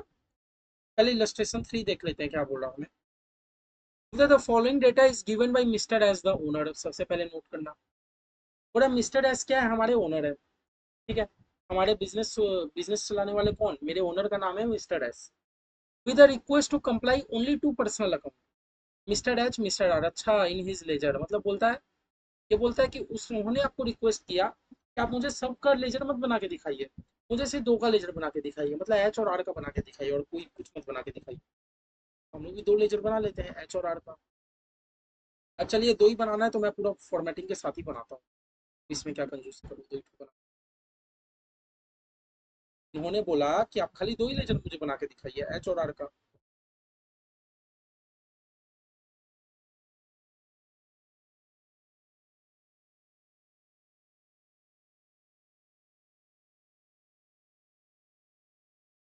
पहले इलस्ट्रेशन 3 देख लेते हैं क्या बोल रहा हूँ मैं। The following data is given by mister as the owner. सबसे पहले नोट करना, पूरा मिस्टर एस क्या है? हमारे ओनर है। ठीक है। हमारे बिजनेस बिजनेस चलाने वाले कौन? मेरे ओनर का नाम है mister S. With a request to comply only to personal account, mister H mister R. अच्छा, इन हिज लेजर मतलब बोलता है, ये बोलता है कि उस उन्होंने आपको रिक्वेस्ट किया कि आप मुझे सबका लेजर मत बना के दिखाइए, मुझे सिर्फ दो का लेजर बना के दिखाइए, मतलब एच और आर का बना के दिखाइए, और कोई कुछ मत बना के दिखाइए। हम लोग भी दो लेजर बना लेते हैं, एच और आर का। अब चलिए दो ही बनाना है तो मैं पूरा फॉर्मेटिंग के साथ ही बनाता हूँ। इसमें क्या कंजूस करूँ, दो ही तो बना। उन्होंने बोला कि आप खाली दो ही लेजर मुझे बना के दिखाइए, एच और आर का।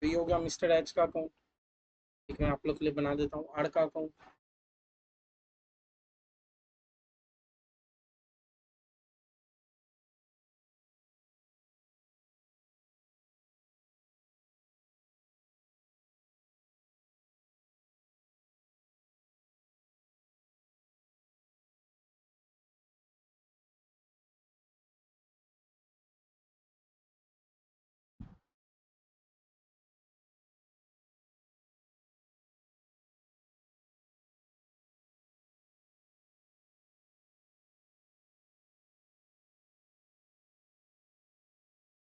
तो ये हो गया मिस्टर एच का अकाउंट। ठीक है, मैं आप लोग के लिए बना देता हूँ आर का अकाउंट।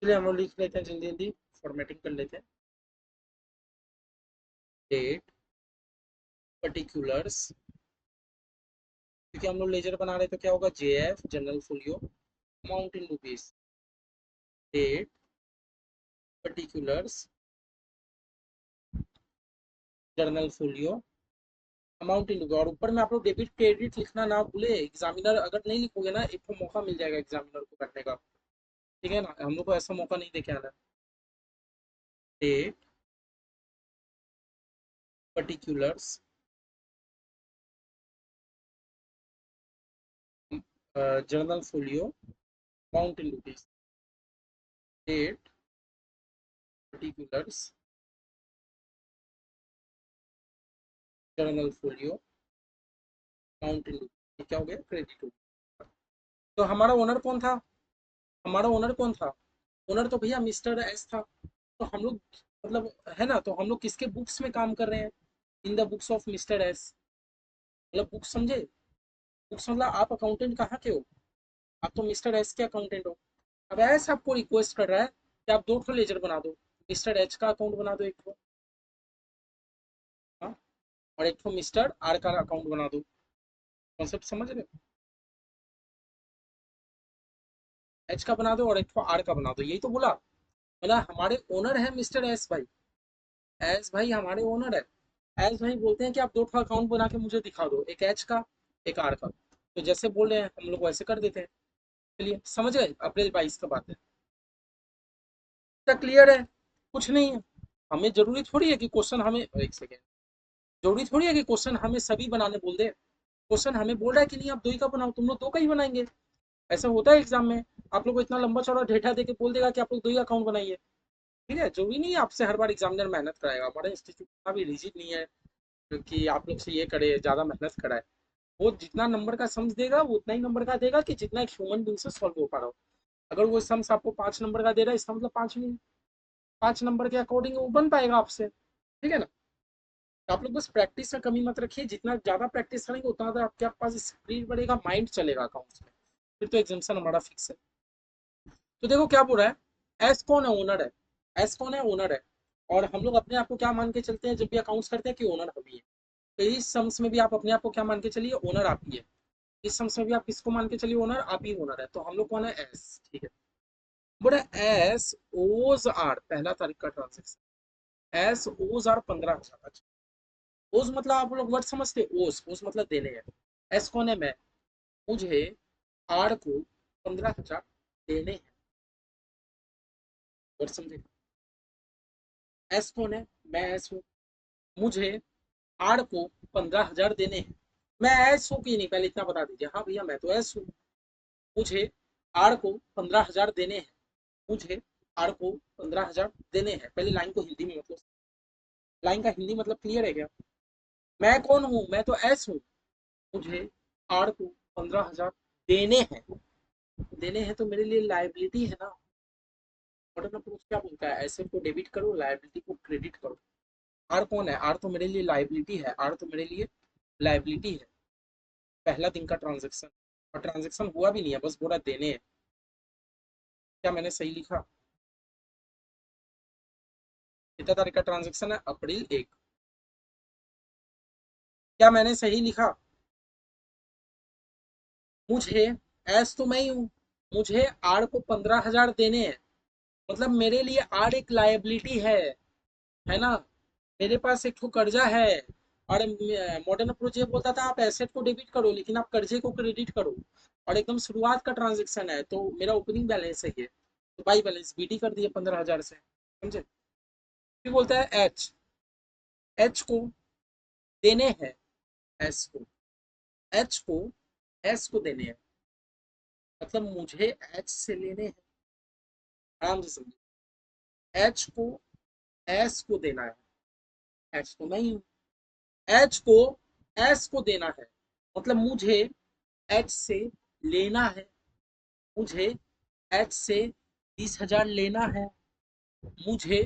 चलिए हम लोग लिख लेते हैं जल्दी जल्दी, फॉर्मेटिंग कर लेते हैं। डेट, पर्टिकुलर्स, क्योंकि हम लोग लेजर बना रहे तो क्या होगा? JF general folio, amount in rupees. Date, particulars, journal folio, amount in rupees. और ऊपर में आप लोग डेबिट क्रेडिट लिखना ना भूले। एग्जामिनर अगर नहीं लिखोगे ना, एक तो मौका मिल जाएगा एग्जामिनर को करने का। ठीक है ना, हम लोग को ऐसा मौका नहीं देके आना। Date, particulars, journal folio, amount in rupees. Date, particulars, journal folio, amount in rupees. क्या हो गया? क्रेडिट। तो हमारा ओनर कौन था? हमारा ओनर कौन था? ओनर तो भैया मिस्टर एस था। तो हम लोग, मतलब, है ना, तो हम लोग किसके बुक्स में काम कर रहे हैं? In the books of mister S. मतलब बुक्स समझे? बुक्स मतलब आप अकाउंटेंट कहाँ के हो? आप तो मिस्टर एस के अकाउंटेंट हो। अब एस आपको रिक्वेस्ट कर रहा है कि आप दो ठो लेजर बना दो, मिस्टर एच का अकाउंट बना दो एक ठो, हाँ, और एक ठो मिस्टर आर का अकाउंट बना दो। कॉन्सेप्ट समझ रहे हो? एच का बना दो और एक ठो आर का बना दो, यही तो बोला। मतलब हमारे ओनर है मिस्टर एस भाई। एस भाई हमारे ओनर है। एस भाई बोलते हैं कि आप दो ठो अकाउंट बना के मुझे दिखा दो, एक एच का, एक आर का। तो जैसे बोल रहे हैं हम लोग वैसे कर देते हैं। चलिए समझ गए, अप्रैल 22 का बात है। क्या क्लियर है? कुछ नहीं है। हमें जरूरी थोड़ी है कि क्वेश्चन हमें, एक सेकेंड, जरूरी थोड़ी है कि क्वेश्चन हमें सभी बनाने बोल दे। क्वेश्चन हमें बोल रहा है कि नहीं आप दो ही का बनाओ, तुम लोग दो का ही बनाएंगे। ऐसा होता है एग्जाम में, आप लोग को इतना लंबा चौड़ा डेटा दे के बोल देगा कि आप लोग दो ही अकाउंट बनाइए। ठीक है, जरूरी नहीं है आपसे हर बार एग्जामिनर मेहनत कराएगा, हमारा इंस्टीट्यूट इतना भी रिजिड नहीं है क्योंकि आप लोग से ये करे ज्यादा मेहनत कराए। वो जितना नंबर का सम्स देगा वो उतना ही नंबर का देगा कि जितना एक ह्यूमन बींग से सॉल्व हो पा रहा हो। अगर वो सम्स आपको 5 नंबर का दे रहा है, इसका मतलब 5 नंबर के अकॉर्डिंग वो बन पाएगा आपसे। ठीक है ना। तो आप लोग बस प्रैक्टिस का कमी मत रखिए, जितना ज्यादा प्रैक्टिस करेंगे उतना ज्यादा आपके पास स्पीड बढ़ेगा, माइंड चलेगा अकाउंट्स में। फिर तो एग्जामेशन हमारा फिक्स है। तो देखो क्या बोल रहा है, एस कौन है, ओनर है। एस कौन है, ओनर है। और हम लोग अपने आप को क्या मान के चलते हैं जब भी अकाउंट्स करते हैं कि ओनर हम ही है। तो इस सम्स में भी आप अपने आप को क्या मान के चलिए, ओनर आप ही है। इस सम्स में भी आप किसको मान के चलिए, ओनर आप ही ओनर है। तो हम लोग कौन है, एस। ठीक है। बोला एस ओज आर, पहला तारीख का ट्रांजेक्शन। एस ओज आर 15,000। ओज मतलब आप लोग वर्ड समझते, ओज ओज मतलब देने हैं। एस कौन है, मैं। मुझे आर को 15,000 देने हैं। वर्ड समझे। एस कौन है, मैं एस हूँ। मुझे आर को 15,000 देने हैं। मैं एस हूँ कि नहीं, पहले इतना बता दीजिए। हाँ भैया मैं तो एस हूँ। मुझे आर को 15,000 देने हैं। मुझे आर को 15,000 देने हैं। पहले लाइन को हिंदी में मतलब, लाइन का हिंदी मतलब क्लियर है क्या। मैं कौन हूँ, मैं तो एस हूँ। मुझे आर को 15,000 देने हैं। देने हैं तो मेरे लिए लाइबिलिटी है ना। ऑर्डर अप्रोच क्या बोलता है, एसेट को डेबिट करो, लाइबिलिटी को क्रेडिट करो। आर कौन है, आर तो मेरे लिए लाइबिलिटी है। आर तो मेरे लिए लाइबिलिटी है। पहला दिन का ट्रांजेक्शन, और ट्रांजेक्शन हुआ भी नहीं है, बस बोला देने हैं। क्या मैंने सही लिखा। कितना तारीख का ट्रांजेक्शन है, अप्रैल 1। क्या मैंने सही लिखा। मुझे, एस तो मैं ही हूँ। मुझे आर को 15,000 देने हैं। मतलब मेरे लिए आर एक लाइबिलिटी है ना। मेरे पास एक ठो कर्जा है। और मॉडर्न अप्रोच ये बोलता था आप एसेट को डेबिट करो लेकिन आप कर्जे को क्रेडिट करो। और एकदम शुरुआत का ट्रांजेक्शन है तो मेरा ओपनिंग बैलेंस है ये, तो बाई बैलेंस बीटी कर दिए 15,000 से, समझे। फिर बोलता है एच। एच को देने हैं, एस को। एच को एस को देने हैं, मतलब मुझे एच से लेने हैं। आराम से समझिए। एच को एस को देना है। एच तो मैं ही हूँ। एच को एस को देना है, मतलब मुझे एच से लेना है। मुझे एच से 20,000 लेना है। मुझे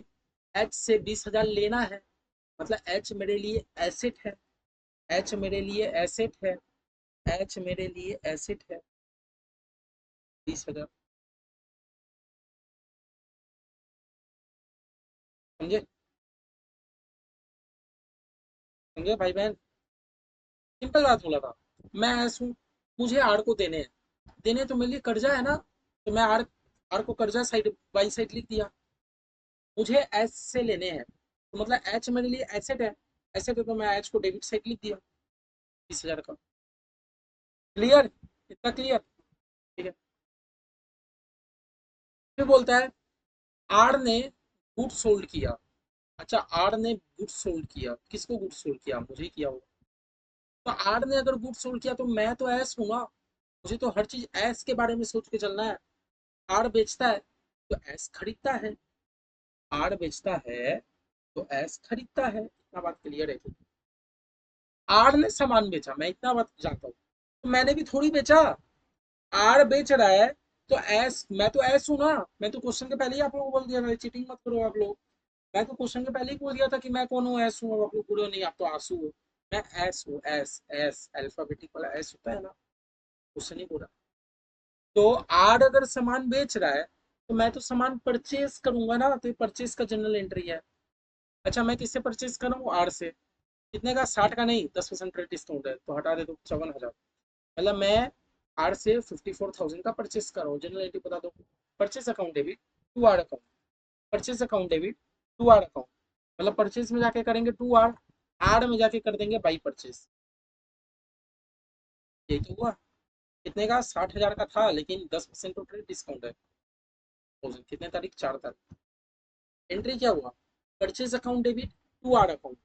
एच से 20,000 लेना है, मतलब एच मेरे लिए एसेट है। एच मेरे लिए एसेट है। एच मेरे लिए एसेट है। 20,000। समझे, समझे भाई बहन। सिंपल बात बोला था। मैं एस हूँ, मुझे आर को देने हैं। देने तो मेरे लिए कर्जा है ना, तो मैं आर, आर को कर्जा साइड बाई साइड लिख दिया। मुझे एच से लेने हैं तो मतलब एच मेरे लिए एसेट है। एसेट है तो मैं एच को डेबिट साइड लिख दिया 20,000 का। क्लियर, इतना क्लियर। ठीक है। फिर बोलता है आर ने गुड सोल्ड किया। अच्छा, आर ने गुड सोल्ड किया, किसको गुड सोल्ड किया, मुझे किया होगा। तो आर ने अगर गुड सोल्ड किया तो मैं तो एस हूँ ना। मुझे तो हर चीज एस के बारे में सोच के चलना है। आर बेचता है तो एस खरीदता है। आर बेचता है तो एस खरीदता है, इतना बात क्लियर है। आर ने सामान बेचा, मैं इतना बात जानता हूँ। तो मैंने भी थोड़ी बेचा। आर बेच रहा है तो एस, मैं तो एस हूँ ना। मैं तो क्वेश्चन के पहले ही आप लोगों को बोल दिया था, चीटिंग मत करो आप लोग। मैं तो क्वेश्चन के पहले ही बोल दिया था कि मैं कौन हूँ, एस हूँ। अब आप लोग पूरे नहीं, आप तो आंसू हो। मैं एस हूँ, एस एस अल्फाबेटिक वाला एस होता है ना, उससे नहीं बोला। तो आर अगर सामान बेच रहा है तो मैं तो सामान परचेज करूंगा ना, तो ये परचेज का जनरल एंट्री है। अच्छा, मैं किससे परचेज कर रहा हूँ, आर से। कितने का, 60 का नहीं, 10% रेट डिस्काउंट है तो हटा दे दो 54,000। मतलब मैं आर से 54,000 का परचेस कर रहा हूँ। जनरल एंट्री बता दो। Purchase account debit to R account. Purchase account debit to R account. मतलब परचेज में जाके करेंगे टू आर, आर में जाके कर देंगे बाई परचेज। यही तो हुआ। कितने का, 60,000 का था लेकिन 10% तो ट्रेड डिस्काउंट है। कितने तारीख, 4 तारीख। एंट्री क्या हुआ, purchase account debit to R account.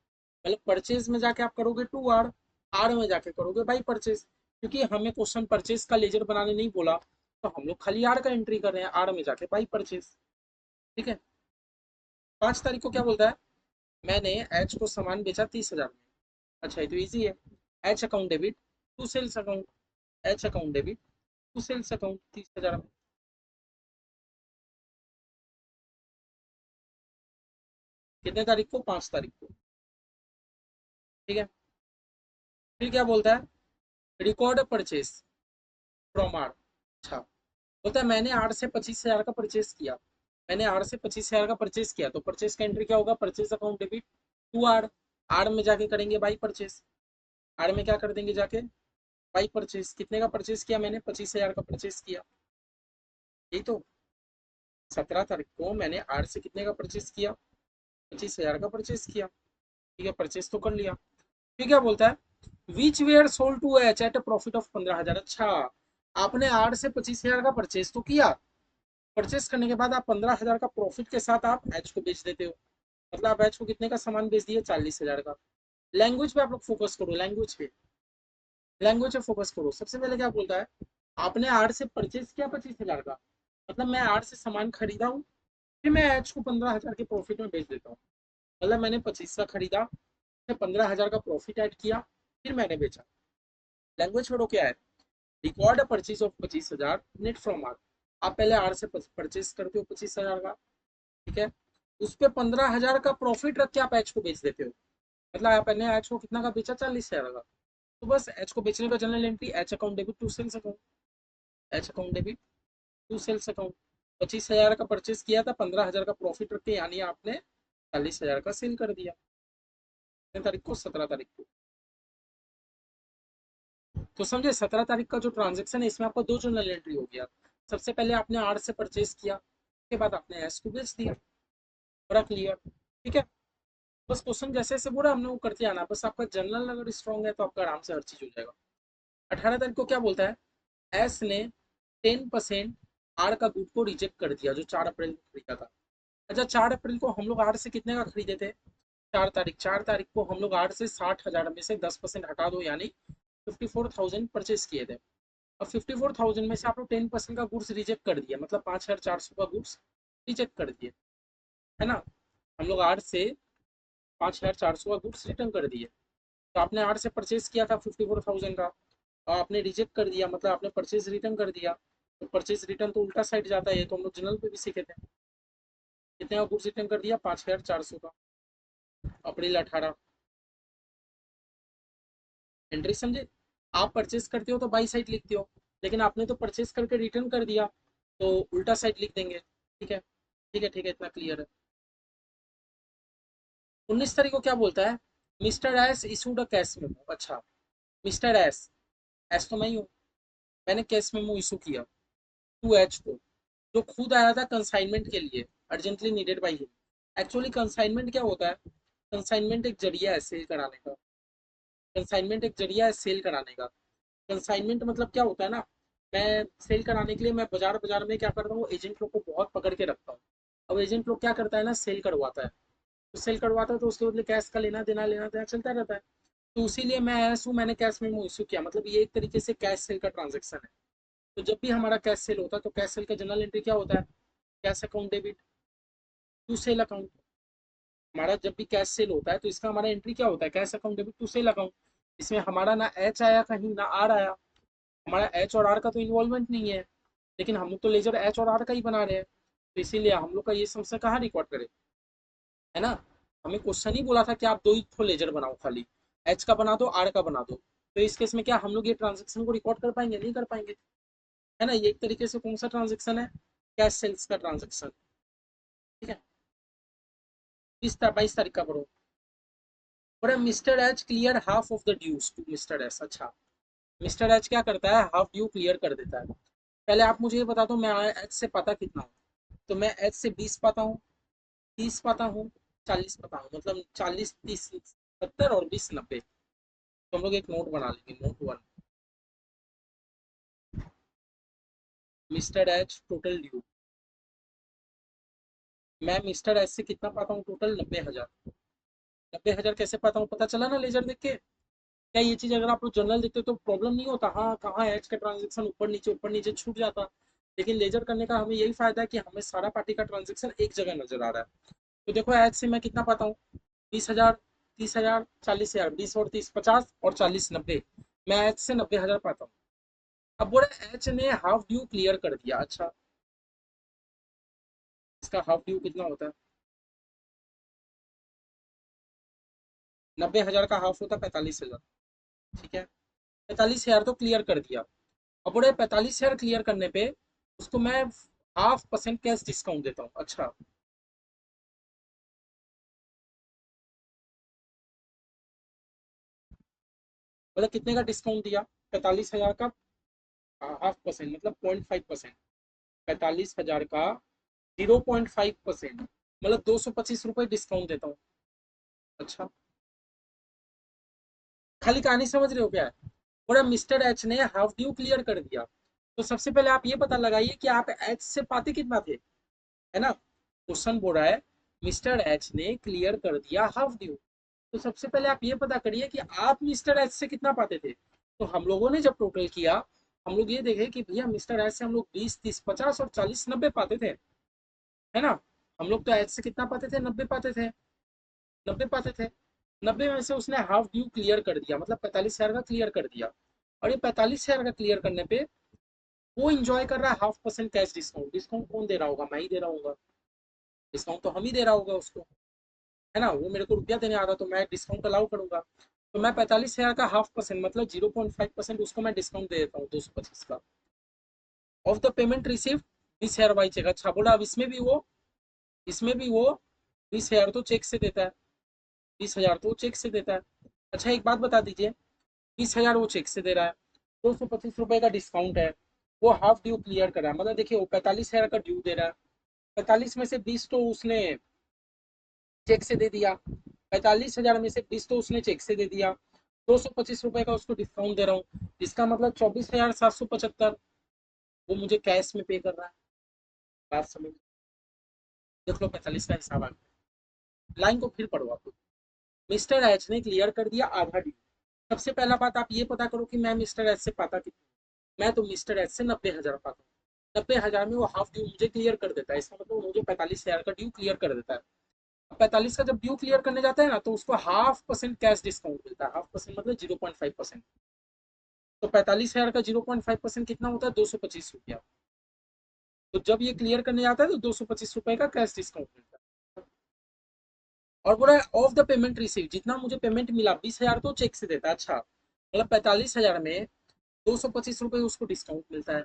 मतलब परचेज में जाके आप करोगे 2R, आर में जाके करोगे बाई परचेज, क्योंकि हमें क्वेश्चन परचेज का लेजर बनाने नहीं बोला, तो हम लोग खाली आर का एंट्री कर रहे हैं, आर में जाके बाई परचेज। ठीक है। 5 तारीख को क्या बोलता है, मैंने एच को सामान बेचा 30,000 में। अच्छा ये तो ईजी है। H account debit to sales account, H account debit to sales account 30,000 में। कितने तारीख को, 5 तारीख को। ठीक है। फिर क्या बोलता है, रिकॉर्ड परचेज फ्रॉम आर। अच्छा, बोलता है मैंने आर से 25,000 का परचेज किया, मैंने आर से 25,000 का परचेज किया, तो परचेज का एंट्री क्या होगा, purchase account debit to R, R में जाके करेंगे बाई परचेज, आर में क्या कर देंगे जाके, बाई परचेज। कितने का परचेज किया मैंने, 25,000 का परचेज किया। यही तो। 17 तारीख को मैंने आर से कितने का परचेज किया, 25,000 का परचेज किया। ठीक है, परचेज तो कर लिया। फिर क्या बोलता है, which were sold to H at a profit of 15,000। अच्छा, आपने आर से 25,000 का परचेज तो किया, परचेस करने के बाद आप 15,000 का प्रॉफिट के साथ आप एच को बेच देते हो। मतलब आप एच को कितने का सामान बेच दिए, 40,000 का। लैंग्वेज पे आप लोग फोकस करो, लैंग्वेज पे, लैंग्वेज पे फोकस करो। सबसे पहले क्या बोलता है, आपने आर से परचेज किया 25,000 का, मतलब मैं आर से सामान खरीदा हूँ, फिर मैं एच को 15,000 के प्रॉफिट में बेच देता हूँ। मतलब मैंने 25 का खरीदा, फिर 15,000 का प्रॉफिट ऐड किया, फिर मैंने बेचा। लैंग्वेज छोड़ो क्या है, record purchase of 25,000 net from R. आप पहले आर से परचेज करते हो 25,000 का, ठीक है, उस पे 15,000 का प्रॉफिट रख के आप एच को बेच देते हो। मतलब आपने एच को कितना का बेचा, 40,000 का। तो बस एच को बेचने का general entry, H account debit to sales account, H account debit to sales account. 25,000 का परचेज किया था, 15,000 का प्रॉफिट रख के, यानी आपने 40,000 का सेल कर दिया। कितने तारीख को, 17 तारीख को। तो समझे, 17 तारीख का जो ट्रांजेक्शन है, इसमें आपका दो जनरल एंट्री हो गया। सबसे पहले आपने आर से परचेज किया, उसके बाद आपने एस को बेच दिया, बड़ा क्लियर। ठीक है। बस क्वेश्चन जैसे जैसे बोला हमने वो करते आना, बस आपका जनरल अगर स्ट्रॉन्ग है तो आपका आराम से हर चीज हो जाएगा। 18 तारीख को क्या बोलता है, एस ने 10% आर का गुड को रिजेक्ट कर दिया, जो 4 अप्रैल को खरीदा था। अच्छा, 4 अप्रैल को हम लोग आर से कितने का खरीदे थे, 4 तारीख, 4 तारीख को हम लोग आर से 60,000 में से 10% हटा दो, यानी 54,000 परचेज किए थे। अब 54,000 में से आप लोग 10% का गुड्स रिजेक्ट कर दिया, मतलब 5,400 का गुड्स रिजेक्ट कर दिए, है ना। हम लोग आर से 5,400 का गुड्स रिटर्न कर दिए। तो आपने आर से परचेज किया था 54,000 का, और आपने रिजेक्ट कर दिया, मतलब आपने परचेज रिटर्न कर दिया। तो परचेज रिटर्न तो उल्टा साइड जाता है, तो हम लोग जनरल पे भी सीखे थे। कितने का गुड्स रिटर्न कर दिया, 5,400 का, अप्रैल 18। एंट्री समझे। आप परचेज करते हो तो बाई साइड लिखते हो, लेकिन आपने तो परचेज करके रिटर्न कर दिया, तो उल्टा साइड लिख देंगे। ठीक है, ठीक है, ठीक है, इतना क्लियर है। 19 तारीख को क्या बोलता है, mister S issued a cash memo. अच्छा, मिस्टर एस, एस तो मैं ही हूँ, मैंने कैश मेमो इशू किया टू एच को, जो खुद आया था कंसाइनमेंट के लिए, urgently needed by him. Actually consignment क्या होता है, कंसाइनमेंट एक जरिया है सेल कराने का, कंसाइनमेंट एक जरिया है सेल कराने का। कंसाइनमेंट मतलब क्या होता है ना, मैं सेल कराने के लिए मैं बाजार बाजार में क्या करता हूँ, एजेंट लोग को बहुत पकड़ के रखता हूँ। अब एजेंट लोग क्या करता है ना, सेल करवाता है, तो सेल करवाता है तो उसके बदले कैश का लेना देना चलता रहता है। तो इसीलिए मैं ऐसा हूँ, मैंने कैश मेमो इशू किया, मतलब ये एक तरीके से कैश सेल का ट्रांजेक्शन है। तो जब भी हमारा कैश सेल होता है, तो कैश सेल का जनरल एंट्री क्या होता है, cash account debit to sale account. हमारा जब भी कैश सेल होता है, तो इसका हमारा एंट्री क्या होता है, cash account debit to sale account. इसमें हमारा ना एच आया कहीं, ना आर आया। हमारा एच और आर का तो इन्वॉल्वमेंट नहीं है, लेकिन हम लोग तो लेजर एच और आर का ही बना रहे हैं, तो इसीलिए हम लोग का ये समस्या कहाँ रिकॉर्ड करें, है ना। हमें क्वेश्चन ही बोला था कि आप दो ही तो लेजर बनाओ खाली, एच का बना दो, आर का बना दो। तो इस केस में क्या हम लोग ये ट्रांजेक्शन को रिकॉर्ड कर पाएंगे, नहीं कर पाएंगे, है ना। ये एक तरीके से कौन सा ट्रांजेक्शन है, कैश सेल्स का ट्रांजेक्शन। ठीक है। 22 तारीख का पढ़ो। और mister H clear half of the dues to mister S. अच्छा, मिस्टर एच क्या करता है, हाफ ड्यू क्लियर कर देता है। पहले आप मुझे ये बता दो, मैं एच से पाता कितना हूँ, तो मैं एच से 20 पाता हूँ, 30 पाता हूँ, 40 पाता हूँ, मतलब 40, 30, 70 और 20, 90। तो हम लोग एक नोट बना लेंगे, note 1, mister H total due. मैं मिस्टर एच से कितना पाता हूँ टोटल, 90,000। 90,000 कैसे पाता हूँ, पता चला ना लेजर देख के। क्या ये चीज अगर आप लोग जनरल देखते तो प्रॉब्लम नहीं होता, हाँ कहाँ एच का ट्रांजेक्शन ऊपर नीचे छूट जाता। लेकिन लेजर करने का हमें यही फायदा है कि हमें सारा पार्टी का ट्रांजेक्शन एक जगह नजर आ रहा है। तो देखो एच से मैं कितना पाता हूँ, 20,000, 30,000, 40,000, 20 और 30 50 और 40 90। मैं एच से 90,000 पाता हूँ। अब बोले एच ने हाफ ड्यू क्लियर कर दिया, अच्छा इसका हाफ ड्यू कितना होता है? 90,000 का हाफ होता है 45,000। ठीक है, 45,000 तो क्लियर कर दिया। अब बोले 45,000 क्लियर करने पे उसको मैं 0.5% कैश डिस्काउंट देता हूँ, अच्छा मतलब कितने का डिस्काउंट दिया? 45,000 का 0.5% मतलब 0.5%। 45,000 का 0.5% मतलब 225 रुपये डिस्काउंट देता हूँ। अच्छा, खाली कहानी समझ रहे हो क्या है? बोला मिस्टर एच ने हाफ ड्यू क्लियर कर दिया। तो सबसे पहले आप ये पता लगाइए कि आप एच से पाते कितना थे, है ना? क्वेश्चन बोल रहा है मिस्टर एच ने क्लियर कर दिया हाफ ड्यू। तो सबसे पहले आप ये पता करिए कि आप मिस्टर एच से कितना पाते थे। तो हम लोगों ने जब टोटल किया, हम लोग ये देखे कि भैया मिस्टर एच से हम लोग 20 30 50 और 40 90 पाते थे, है ना? हम लोग तो एच से कितना पाते थे, 90 पाते थे। 90 पाते थे, 90 में से उसने हाफ ड्यू क्लियर कर दिया मतलब 45,000 का क्लियर कर दिया। और ये 45,000 का क्लियर करने पे वो इंजॉय कर रहा है 0.5% कैश डिस्काउंट। डिस्काउंट कौन दे रहा होगा? मैं ही दे रहा हूँ। डिस्काउंट तो हम ही दे रहा होगा उसको, है ना? वो मेरे को रुपया देने आ रहा तो मैं डिस्काउंट अलाउ करूंगा। तो मैं 45,000 का 0.5% मतलब 0.5% उसको मैं डिस्काउंट दे देता हूँ 225 का। Of the payment receive 20,000 by cheque. अच्छा बोला अब इसमें भी वो 20,000 तो चेक से देता है। 20,000 तो चेक से देता है। अच्छा एक बात बता दीजिए, 20,000 वो चेक से दे रहा है, 225 रुपए का डिस्काउंट है, वो हाफ ड्यू क्लियर कर रहा है। मतलब देखिए वो 45,000 का ड्यू दे रहा है, 45 में से 20 तो उसने चेक से दे दिया, 45,000 में से 20 तो उसने चेक से दे दिया, 225 रुपए का उसको डिस्काउंट दे रहा हूँ, इसका मतलब 24,775 वो मुझे कैश में पे कर रहा है। बात समझ, देख लो 45 का हिसाब आ गया। लाइन को फिर पढ़ो आप। मिस्टर एच ने क्लियर कर दिया आधा ड्यू। सबसे पहला बात आप ये पता करो कि मैं मिस्टर एच से पाता कितना। मैं तो मिस्टर एच से 90,000 पाता हूँ। 90,000 में वो हाफ ड्यू मुझे क्लियर कर देता है, इसका मतलब वो मुझे 45,000 का ड्यू क्लियर कर देता है। 45 का जब ड्यू क्लियर करने जाता है ना तो उसको 0.5% कैश डिस्काउंट मिलता है। 0.5% मतलब 0.5%। तो 45,000 का 0.5% कितना होता है? 225 रुपया। तो जब ये क्लियर करने जाता है तो 225 रुपए का कैश डिस्काउंट मिलता है। और बोला ऑफ द पेमेंट रिसीव, जितना मुझे पेमेंट मिला 20,000 तो चेक से देता है। अच्छा मतलब 45,000 में 225 रुपये उसको डिस्काउंट मिलता है,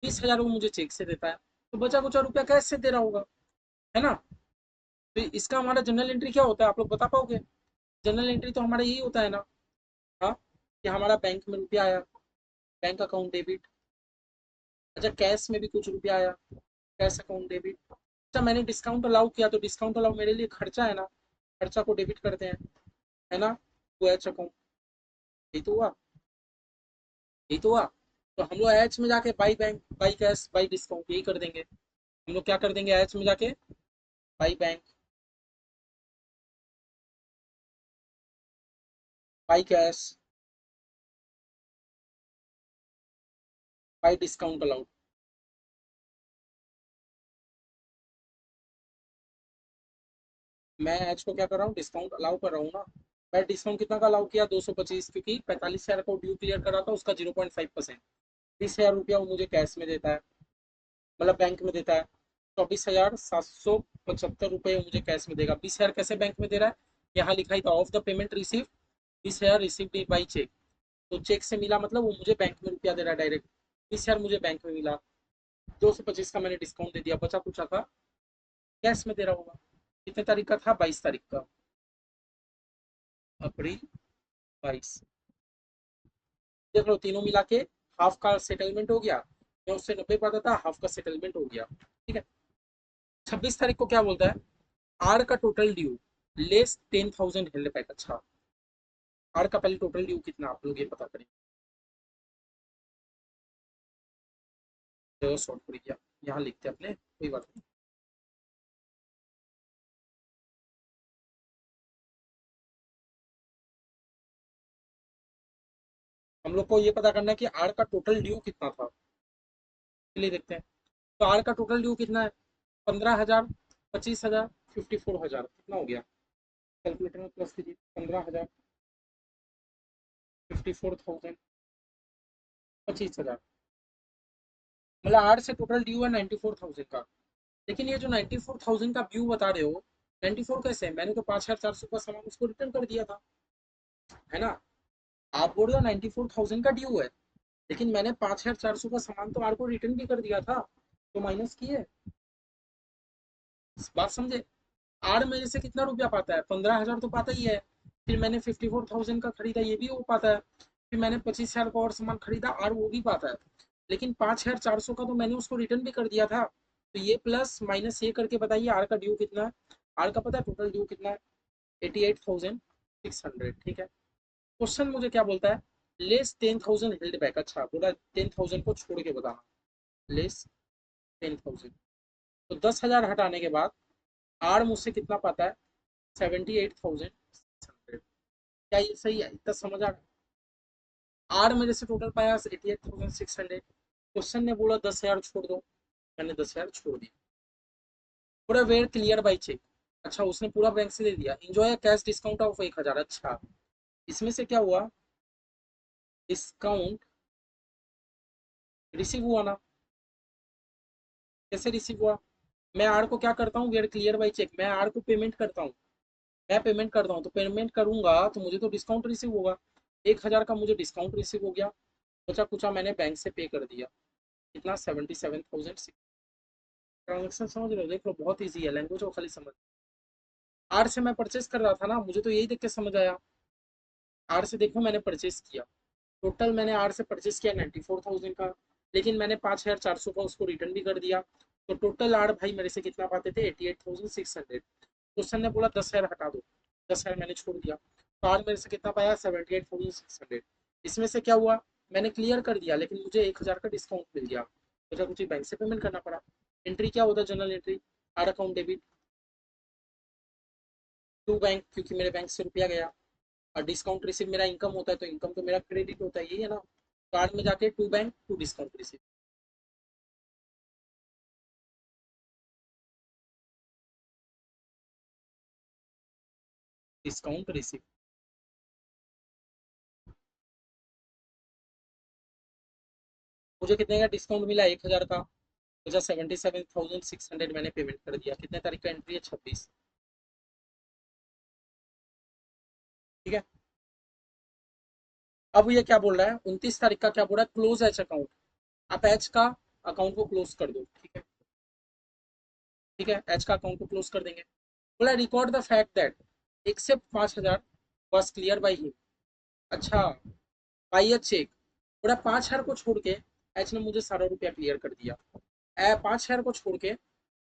20,000 वो मुझे चेक से देता है, तो बचा कुचा रुपया कैश से दे रहा होगा, है ना? तो इसका हमारा जनरल एंट्री क्या होता है आप लोग बता पाओगे? जनरल एंट्री तो हमारा यही होता है ना, हाँ, कि हमारा बैंक में रुपया आया, बैंक अकाउंट डेबिट। अच्छा कैश में भी कुछ रुपया आया, कैश अकाउंट डेबिट। अच्छा मैंने डिस्काउंट अलाउ किया तो डिस्काउंट अलाउ मेरे लिए खर्चा है ना, खर्चा को डेबिट करते हैं, है ना? वो एच अकाउंट, यही तो हुआ, यही तो हुआ। तो हम लोग एच में जाके by bank by cash by discount यही कर देंगे। हम लोग क्या कर देंगे एच में जाके, by bank by cash by discount allowed. मैं एच को क्या कर रहा हूँ, डिस्काउंट अलाउ कर रहा हूँ ना। मैं डिस्काउंट कितना का अलाउ किया, 225, क्योंकि 45,000 को ड्यू क्लियर कर रहा था उसका 0.5%। 20,000 रुपया वो मुझे कैश में देता है, मतलब बैंक में देता है। 24,775 रुपये मुझे कैश में देगा। 20,000 कैसे बैंक में दे रहा है, यहाँ लिखा ही था of the payment receive 20,000 received by cheque. तो चेक से मिला मतलब वो मुझे बैंक में रुपया दे रहा है डायरेक्ट। 20,000 मुझे बैंक में मिला, 225 का मैंने डिस्काउंट दे दिया, बचा कुचा का कैश में दे रहा होगा। कितने तारीख का था, 22 तारीख का, अप्रैल 22। देख लो तीनों मिला के हाफ का सेटलमेंट हो गया। मैं उससे 90 पाता था, हाफ का सेटलमेंट हो गया। ठीक है, 26 तारीख को क्या बोलता है, आर का total due less 10,000 held back. अच्छा आर का पहले टोटल ड्यू कितना आप लोग ये पता करें। जगह शॉर्ट पड़ गया, यहाँ लिखते हैं अपने, कोई बात नहीं। हम लोग को ये पता करना है कि आर का टोटल ड्यू कितना था। चलिए देखते हैं। तो आर का टोटल ड्यू कितना है? 15,000, 25,000, 54,000, कितना हो गया? कैलकुलेटर में प्लस कीजिए। 15,000, 54,000, 25,000, मतलब आर से टोटल ड्यू है 94,000 का। लेकिन ये जो 94,000 का ड्यू बता रहे हो, 94 कैसे है? मैंने तो 5,400 का सामान उसको रिटर्न कर दिया था, है ना? आप बोल रहे हो 94,000 का ड्यू है, लेकिन मैंने 5,400 का सामान तो आर को रिटर्न भी कर दिया था, तो माइनस किए। बात समझे? आर मेरे से कितना रुपया पाता है? 15,000 तो पाता ही है। फिर मैंने 54,000 का खरीदा, ये भी वो पाता है। फिर मैंने 25,000 का और सामान खरीदा, आर वो भी पाता है। लेकिन 5,400 का तो मैंने उसको रिटर्न भी कर दिया था। तो ये प्लस माइनस ये करके बताइए आर का ड्यू कितना है? आर का पता है टोटल ड्यू कितना है? 88,600। ठीक है। क्वेश्चन मुझे क्या बोलता है? Less 10,000 healed back. अच्छा, बोला 10,000 को छोड़ के बताना। लेस 10,000, तो 10,000 हटाने के बाद आर मुझसे कितना पाता है? 78,600। क्या ये सही है? इतना समझ आ गया? आर मेरे से टोटल पाया 88,600। क्वेश्चन ने बोला 10,000 छोड़ दो, मैंने 10,000 छोड़ दिया। पूरा वेयर क्लियर बाई चेक। अच्छा, उसने पूरा बैंक से दे दिया। Enjoy cash discount of 1,000। अच्छा, इसमें से क्या हुआ? डिस्काउंट रिसीव हुआ ना? कैसे रिसीव हुआ? मैं आर को क्या करता हूँ? Where clear by cheque. मैं आर को पेमेंट करता हूँ। मैं पेमेंट करता हूँ तो पेमेंट करूंगा तो मुझे तो डिस्काउंट रिसीव होगा। 1,000 का मुझे डिस्काउंट रिसीव हो गया। बचा कुचा मैंने बैंक से पे कर दिया। कितना? 77,000। ट्रांजेक्शन समझ रहे हो? देख लो, बहुत ईजी है, लैंग्वेज को खाली समझ। आर से मैं परचेस कर रहा था ना, मुझे तो यही देख के समझ आया। आर से देखो मैंने परचेस किया, टोटल मैंने आर से परचेस किया 94,000 का, लेकिन मैंने 5,400 का उसको रिटर्न भी कर दिया। तो टोटल आर भाई मेरे से कितना पाते थे? 88,600। क्वेश्चन ने बोला 10,000 हटा दो, 10,000 मैंने छोड़ दिया, तो आर मेरे से कितना पाया? 78,600। इसमें से क्या हुआ? मैंने क्लियर कर दिया, लेकिन मुझे 1,000 का डिस्काउंट मिल गया, तो कुछ बैंक से पेमेंट करना पड़ा। एंट्री क्या होता है? General entry. R account debit to bank, क्योंकि मेरे बैंक से रुपया गया। और डिस्काउंट रिसीव मेरा इनकम होता है, तो इनकम तो मेरा क्रेडिट होता है, यही है ना? कार्ड में जाके to bank to discount receive. Discount receive. मुझे कितने का डिस्काउंट मिला? 1,000 का। मुझे 77,600 मैंने पेमेंट कर दिया। कितने तारीख का एंट्री है? 26। ठीक है। अब ये क्या बोल रहा है? 29 तारीख का क्या बोल रहा है? Close H account. आप एच का अकाउंट को क्लोज कर दो। ठीक है। ठीक है, एच का अकाउंट को क्लोज कर देंगे। बोला record the fact that except 5,000 was clear by him. अच्छा, बाई अ चेक। बोला 5,000 को छोड़ के एच ने मुझे सारा रुपया क्लियर कर दिया। 5,000 को छोड़ के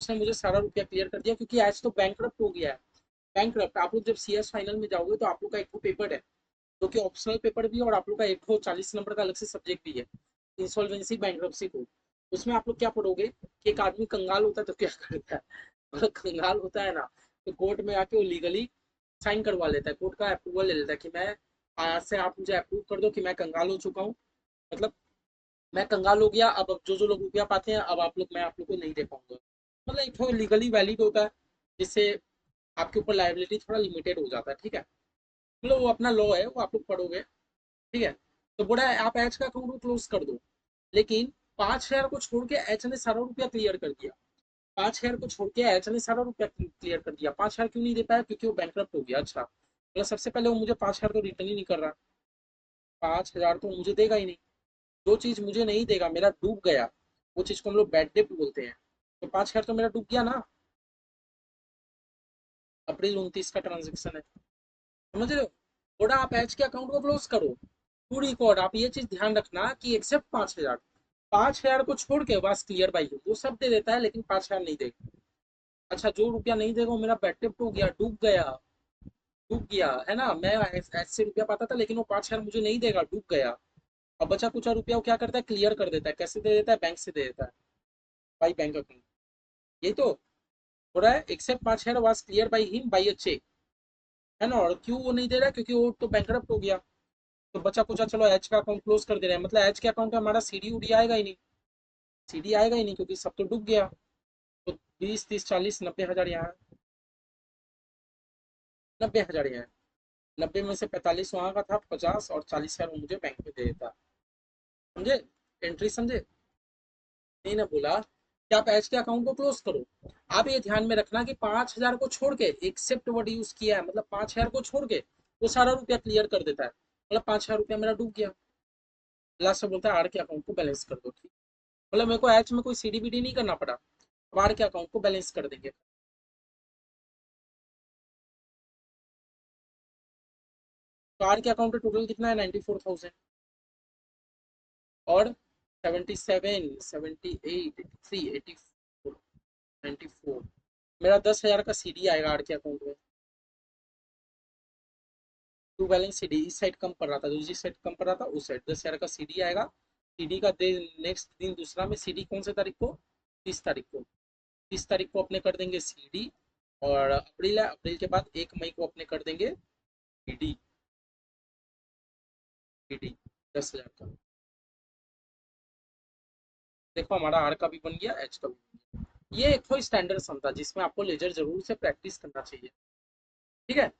उसने मुझे सारा रुपया क्लियर कर दिया, क्योंकि एच तो बैंकरप्ट हो गया है। बैंकरप्ट। आप लोग जब सीएस फाइनल में जाओगे तो आप लोग का एक पेपर है, जो कि ऑप्शनल पेपर भी है, और आप लोग का एक 40 नंबर का अलग से सब्जेक्ट भी है, इंसॉल्वेंसी बैंकरप्सी कोड। उसमें आप लोग क्या पढ़ोगे कि एक आदमी कंगाल होता है तो क्या करता है? मतलब कंगाल होता है ना, तो कोर्ट में आके वो लीगली साइन करवा लेता है, कोर्ट का अप्रूवल ले लेता है कि मैं आज से आप मुझे अप्रूव कर दो कि मैं कंगाल हो चुका हूँ। मतलब मैं कंगाल हो गया, अब जो जो लोग रुपया पाते हैं, अब आप लोग, मैं आप लोग को नहीं दे पाऊंगा। मतलब एक तो लीगली वैलिड होता है, जिससे आपके ऊपर लाइबिलिटी थोड़ा लिमिटेड हो जाता है। ठीक है। मतलब वो अपना लॉ है, वो आप लोग पढ़ोगे। ठीक है। तो बोला है आप एच का अकाउंट को क्लोज कर दो, लेकिन 5,000 को छोड़ के एच ने सारा रुपया क्लियर कर दिया। 5,000 को छोड़ के एच ने सारा रुपया क्लियर कर दिया। 5,000 क्यों नहीं दे पाया? क्योंकि वो बैंकरप्ट हो गया। अच्छा, मतलब सबसे पहले वो मुझे 5,000 तो रिटर्न ही नहीं कर रहा। 5,000 तो मुझे देगा ही नहीं। जो चीज मुझे नहीं देगा, मेरा डूब गया, वो चीज को हम लोग बैड डेट बोलते हैं। तो 5,000 तो मेरा डूब गया ना। अप्रैल 29 का ट्रांजेक्शन है, समझ रहे हो? थोड़ा आप एच के अकाउंट को क्लोज करो, टू रिकॉर्ड। आप ये चीज ध्यान रखना कि एक्सेप्ट 5,000, 5,000 को छोड़ के बस क्लियर बाई वो सब दे देता है, लेकिन 5,000 नहीं देगा। अच्छा, जो रुपया नहीं देगा वो मेरा बैड डेट हो गया, डूब गया। डूब गया है ना? मैं ऐसे रुपया पाता था, लेकिन वो 5,000 मुझे नहीं देगा, डूब गया। अब बचा कुछ रुपया वो क्या करता है? क्लियर कर देता है। कैसे दे देता है? बैंक से दे देता है, बाई बैंक अकाउंट। यही तो हो रहा है। Except 5,000 was clear by him by a cheque, है ना? और क्यों वो नहीं दे रहा है? क्योंकि वो तो बैंकरप्ट हो गया। तो बचा कुचा चलो एच का अकाउंट क्लोज कर दे रहे हैं, मतलब एच के अकाउंट में हमारा सीडी उडी आएगा ही नहीं, सीडी आएगा ही नहीं क्योंकि सब तो डूब गया। तो 20 30 40 90 हज़ार यहाँ, 90 हज़ार यहाँ, 90 में से 45 वहां का था, 50 और 40 हज़ार वो मुझे बैंक में दे देता। समझे? एंट्री समझे? नहीं ना बोला कि आप एच के अकाउंट को क्लोज करो। आप ये ध्यान में रखना कि 5 हज़ार को छोड़ के, एक्सेप्ट वर्ड यूज किया है, मतलब 5 हज़ार को छोड़ के वो सारा रुपया क्लियर कर देता है, मतलब 5 हज़ार रुपया मेरा डूब गया। लास्ट में बोलता है आर के अकाउंट को बैलेंस कर दो, ठीक। मतलब मेरे को एच में कोई सीडी बीडी नहीं करना पड़ा, अब आर के अकाउंट को बैलेंस कर देंगे। तो आर के अकाउंट का टोटल कितना है, 94,000, और 77 78 83 84 94, मेरा 10 हज़ार का सीडी आएगा आर के अकाउंट में। टू बैलेंस सीडी इस साइड कम पड़ रहा था, जिस साइड कम पड़ रहा था उस साइड 10 हज़ार का सीडी आएगा। सीडी का दिन नेक्स्ट दिन दूसरा में, सीडी कौन से तारीख को, 30 तारीख को, 30 तारीख को अपने कर देंगे सीडी। और अप्रैल है, अप्रैल के बाद 1 मई को अपने कर देंगे ईडी, ईडी 10 हज़ार का। देखो हमारा आर का भी बन गया, एच का भी बन गया। ये एक तो स्टैंडर्ड सम था जिसमें आपको लेजर जरूर से प्रैक्टिस करना चाहिए, ठीक है।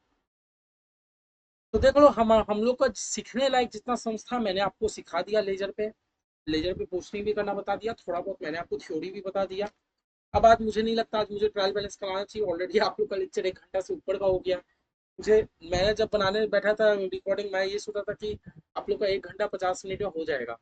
तो देख लो हम लोग का सीखने लायक जितना संस्था मैंने आपको सिखा दिया लेजर पे, लेजर पे पोस्टिंग भी करना बता दिया, थोड़ा बहुत मैंने आपको थ्योरी भी बता दिया। अब आज मुझे नहीं लगता आज मुझे ट्रायल बैलेंस कराना चाहिए, ऑलरेडी आप लोग का लेक्चर 1 घंटा से ऊपर का हो गया। मुझे, मैंने जब बनाने बैठा था रिकॉर्डिंग, मैं ये सोचा था कि आप लोग का 1 घंटा 50 मिनट में हो जाएगा।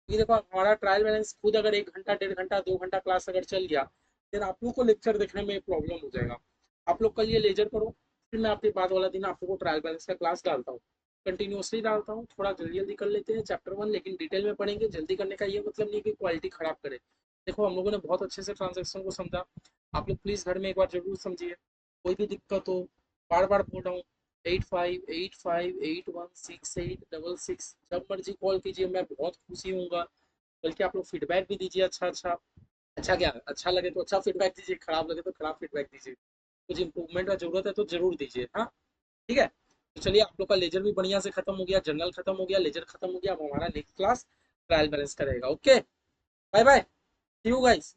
ये देखो हमारा ट्रायल बैलेंस खुद अगर 1 घंटा 1.5 घंटा 2 घंटा क्लास अगर चल गया, फिर आप लोग को लेक्चर देखने में प्रॉब्लम हो जाएगा। आप लोग कल ये लेजर करो, फिर मैं आपके बाद वाला दिन आप लोग को ट्रायल बैलेंस का क्लास डालता हूँ, कंटिन्यूसली डालता हूँ। थोड़ा जल्दी जल्दी कर लेते हैं चैप्टर 1, लेकिन डिटेल में पढ़ेंगे। जल्दी करने का ये मतलब नहीं कि क्वालिटी खराब करे। देखो हम लोगों ने बहुत अच्छे से ट्रांजेक्शन को समझा, आप लोग प्लीज घर में एक बार जरूर समझिए। कोई भी दिक्कत हो, बार बार बोल रहा हूँ, 8585816666, जब मर्जी कॉल कीजिए, मैं बहुत खुशी हूँ। बल्कि आप लोग फीडबैक भी दीजिए, अच्छा अच्छा। अच्छा क्या, अच्छा लगे तो अच्छा फीडबैक दीजिए, खराब लगे तो खराब फीडबैक दीजिए। कुछ इंप्रूवमेंट का जरूरत है तो जरूर दीजिए, हाँ। ठीक है, तो चलिए आप लोग का लेजर भी बढ़िया से खत्म हो गया, जर्नल खत्म हो गया, लेजर खत्म हो गया। अब हमारा नेक्स्ट क्लास ट्रायल बैलेंस करेगा। Okay, bye bye, see you guys.